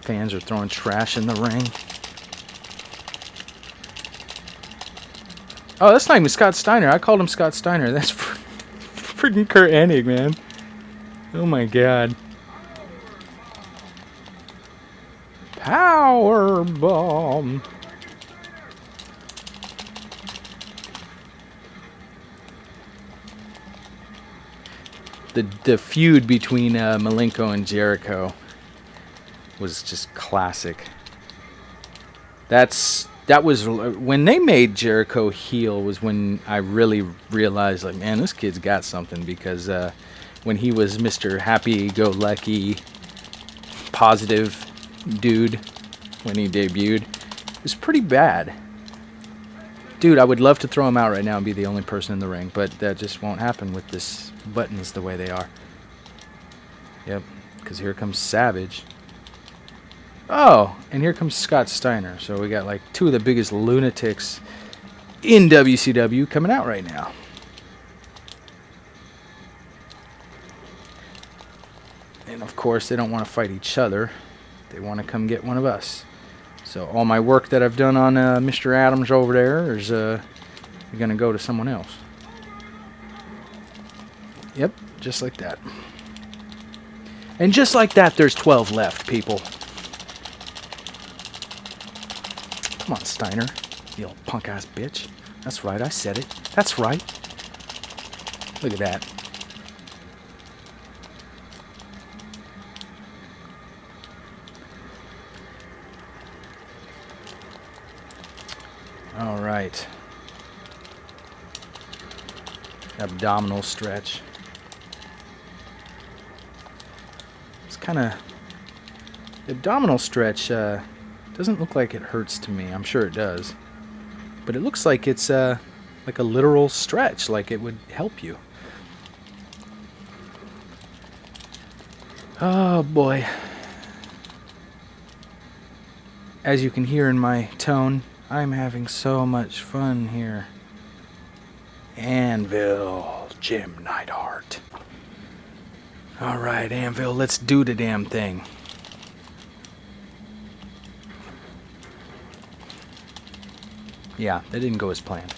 Fans are throwing trash in the ring. Oh, that's not even Scott Steiner. I called him Scott Steiner. That's freaking Kurt Hennig, man. Oh my god. Power bomb. The feud between Malenko and Jericho was just classic. That was when they made Jericho heel, was when I really realized, like, man, this kid's got something, because when he was Mr. Happy-Go-Lucky, positive dude when he debuted, it was pretty bad. Dude, I would love to throw him out right now and be the only person in the ring, but that just won't happen with this buttons the way they are. Yep, because here comes Savage. Oh, and here comes Scott Steiner. So we got like two of the biggest lunatics in WCW coming out right now. And of course, they don't want to fight each other. They want to come get one of us. So all my work that I've done on Mr. Adams over there is going to go to someone else. Yep, just like that. And just like that, there's 12 left, people. Come on, Steiner, you old punk-ass bitch. That's right, I said it. That's right. Look at that. All right. Abdominal stretch. It's kind of... The abdominal stretch doesn't look like it hurts to me. I'm sure it does. But it looks like it's like a literal stretch, like it would help you. Oh, boy. As you can hear in my tone, I'm having so much fun here. Anvil, Jim Neidhart. All right, Anvil, let's do the damn thing. Yeah, that didn't go as planned.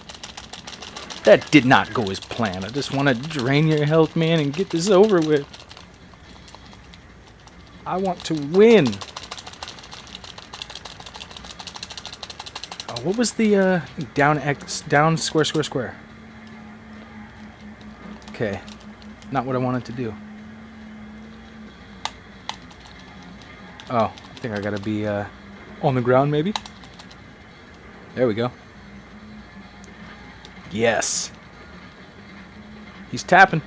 That did not go as planned. I just want to drain your health, man, and get this over with. I want to win. Oh, what was the down square? Okay, not what I wanted to do. Oh, I think I gotta be on the ground, maybe. There we go. Yes. He's tapping.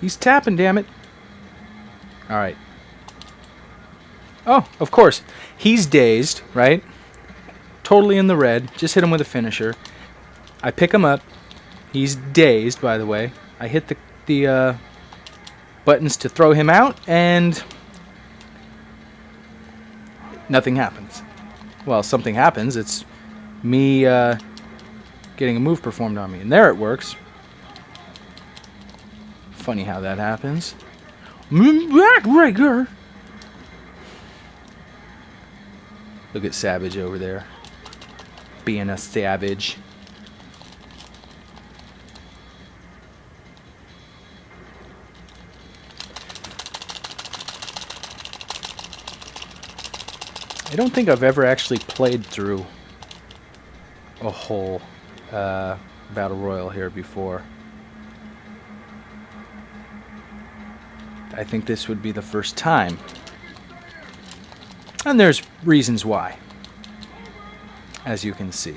He's tapping, damn it. All right. Oh, of course. He's dazed, right? Totally in the red. Just hit him with a finisher. I pick him up. He's dazed, by the way. I hit the buttons to throw him out, and nothing happens. Well, something happens. It's me getting a move performed on me. And there it works. Funny how that happens. Backbreaker! Look at Savage over there. Being a savage. I don't think I've ever actually played through a whole Battle Royal here before. I think this would be the first time. And there's reasons why, as you can see.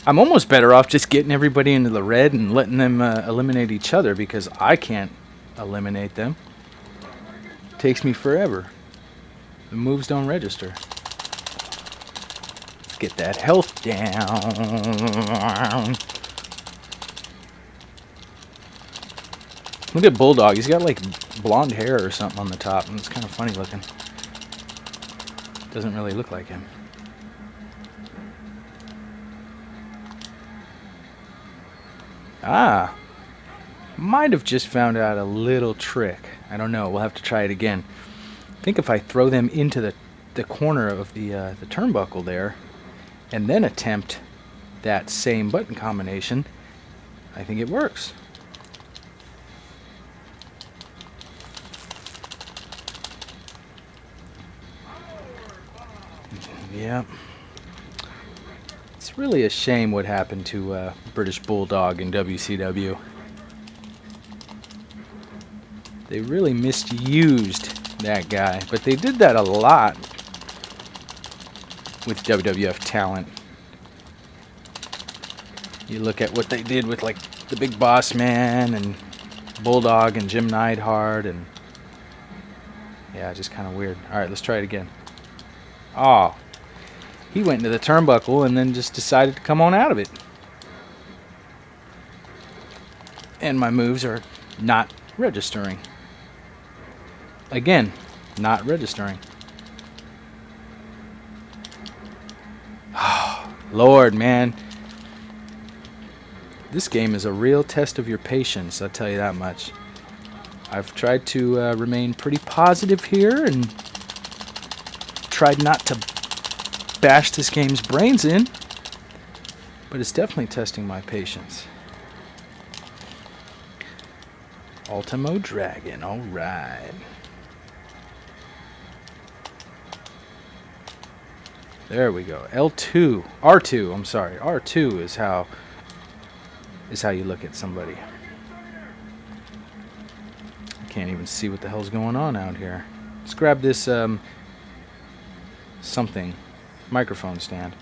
I'm almost better off just getting everybody into the red and letting them eliminate each other, because I can't eliminate them. It takes me forever. The moves don't register. Let's get that health down. Look at Bulldog. He's got like blonde hair or something on the top, and it's kind of funny looking. Doesn't really look like him. Ah. Might have just found out a little trick. I don't know. We'll have to try it again. I think if I throw them into the corner of the turnbuckle there, and then attempt that same button combination, I think it works. Yeah. It's really a shame what happened to British Bulldog in WCW. They really misused that guy, but they did that a lot with WWF talent. You look at what they did with like the Big Boss Man and Bulldog and Jim Neidhart, and yeah, just kind of weird. All right, let's try it again. Oh, he went into the turnbuckle and then just decided to come on out of it. And my moves are not registering. Again, not registering. Oh, Lord, man. This game is a real test of your patience, I'll tell you that much. I've tried to remain pretty positive here and tried not to bash this game's brains in, but it's definitely testing my patience. Ultimo Dragon, alright. There we go. L2, R2, I'm sorry. R2 is how you look at somebody. I can't even see what the hell's going on out here. Let's grab this something. Microphone stand.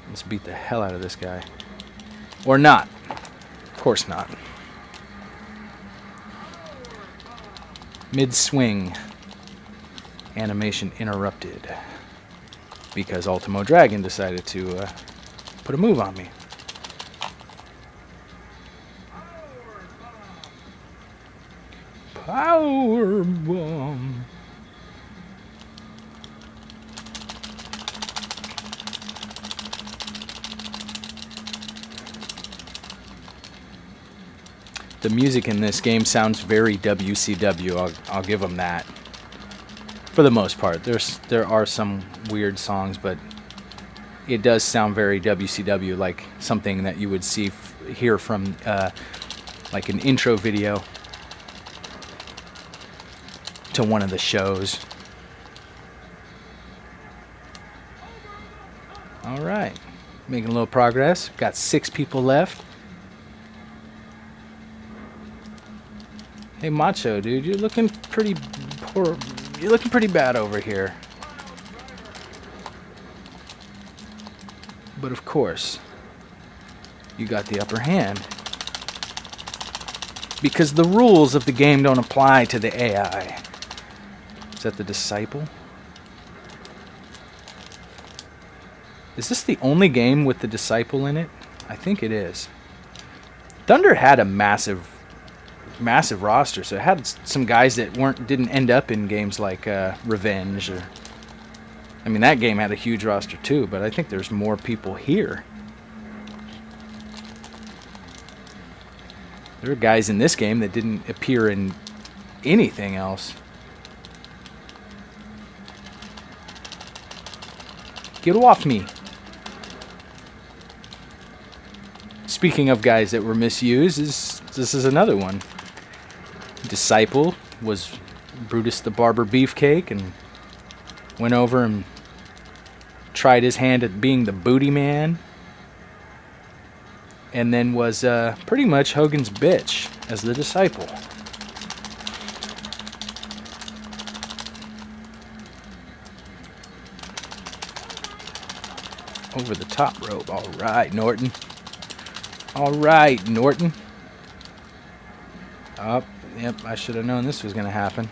Let's beat the hell out of this guy. Or not. Of course not. Mid-swing. Animation interrupted. Because Ultimo Dragon decided to put a move on me. Power bomb. The music in this game sounds very WCW. I'll give them that. For the most part, there are some weird songs, but it does sound very WCW, like something that you would hear from like an intro video to one of the shows. All right, making a little progress. Got 6 people left. Hey, Macho, dude, you're looking pretty poor. You're looking pretty bad over here. But of course, you got the upper hand. Because the rules of the game don't apply to the AI. Is that the Disciple? Is this the only game with the Disciple in it? I think it is. Thunder had a massive massive roster, so it had some guys that didn't end up in games like Revenge. Or, I mean, that game had a huge roster too, but I think there's more people here. There are guys in this game that didn't appear in anything else. Get off me. Speaking of guys that were misused, this is another one. Disciple was Brutus the Barber Beefcake and went over and tried his hand at being the booty man. And then was pretty much Hogan's bitch as the Disciple. Over the top rope. All right, Norton. All right, Norton. Oh, yep, I should have known this was going to happen.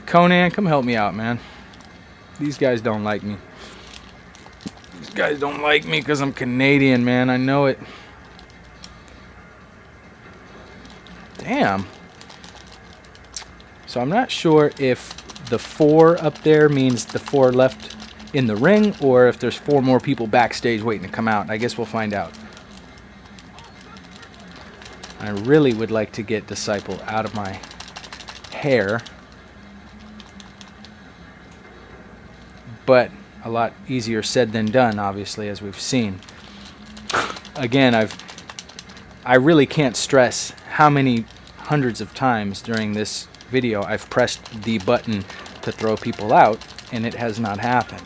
Konnan, come help me out, man. These guys don't like me. These guys don't like me because I'm Canadian, man. I know it. Damn. So I'm not sure if the 4 up there means the 4 left in the ring, or if there's 4 more people backstage waiting to come out. I guess we'll find out. I really would like to get Disciple out of my hair, but a lot easier said than done, obviously, as we've seen. Again, I really can't stress how many hundreds of times during this video I've pressed the button to throw people out, and it has not happened.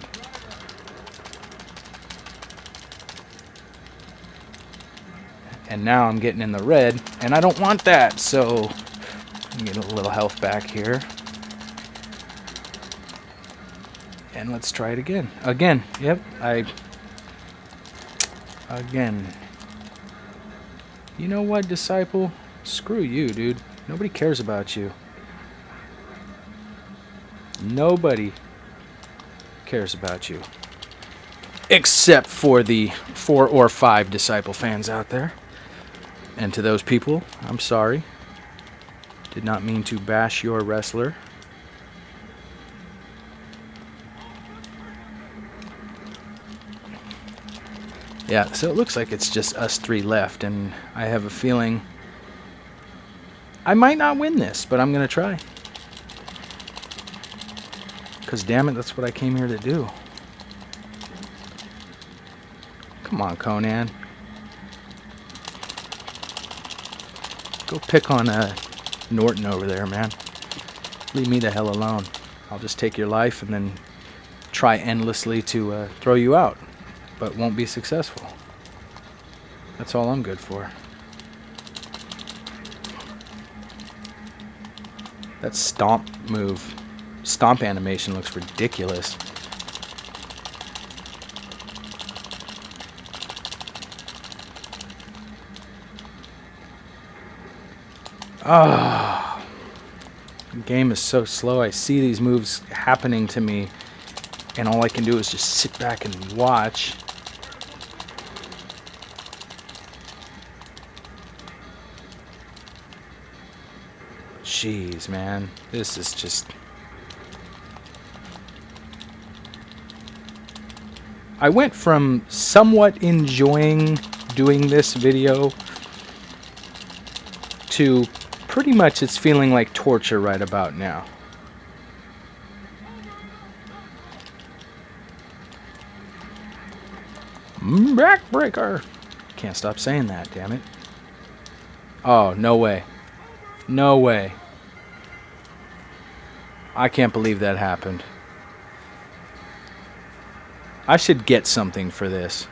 And now I'm getting in the red, and I don't want that, so get a little health back here. And let's try it again. Again, yep, again. You know what, Disciple? Screw you, dude. Nobody cares about you. Nobody cares about you. Except for the 4 or 5 Disciple fans out there. And to those people, I'm sorry. Did not mean to bash your wrestler. Yeah, so it looks like it's just us 3 left, and I have a feeling I might not win this, but I'm going to try. Because damn it, that's what I came here to do. Come on, Konnan. Go pick on Norton over there, man. Leave me the hell alone. I'll just take your life and then try endlessly to throw you out, but won't be successful. That's all I'm good for. That stomp move, stomp animation looks ridiculous. Oh, the game is so slow. I see these moves happening to me, and all I can do is just sit back and watch. Jeez, man. This is just... I went from somewhat enjoying doing this video to pretty much it's feeling like torture right about now. Backbreaker. Can't stop saying that, damn it. Oh, no way. No way. I can't believe that happened. I should get something for this.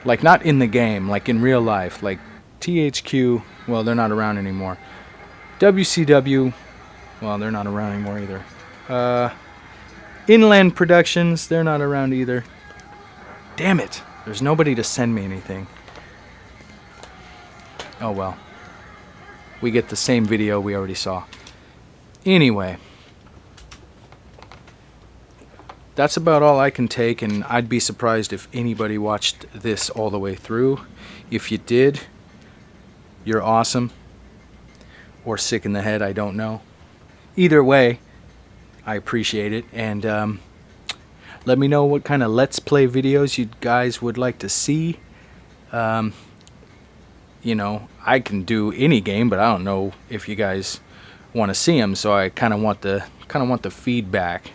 Like, not in the game, like in real life. Like, THQ, well, they're not around anymore. WCW, well, they're not around anymore either. Inland Productions, they're not around either. Damn it. There's nobody to send me anything. Oh, well. We get the same video we already saw. Anyway. That's about all I can take, and I'd be surprised if anybody watched this all the way through. If you did, you're awesome. Or sick in the head, I don't know. Either way, I appreciate it. And let me know what kind of Let's Play videos you guys would like to see. You know, I can do any game, but I don't know if you guys want to see them, so I kind of want the feedback.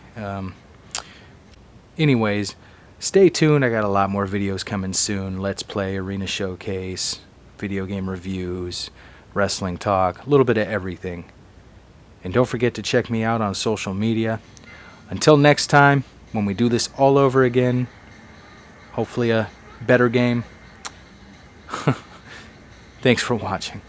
Anyways, stay tuned. I got a lot more videos coming soon. Let's Play, Arena Showcase, video game reviews, wrestling talk, a little bit of everything. And don't forget to check me out on social media. Until next time, when we do this all over again, hopefully a better game. Thanks for watching.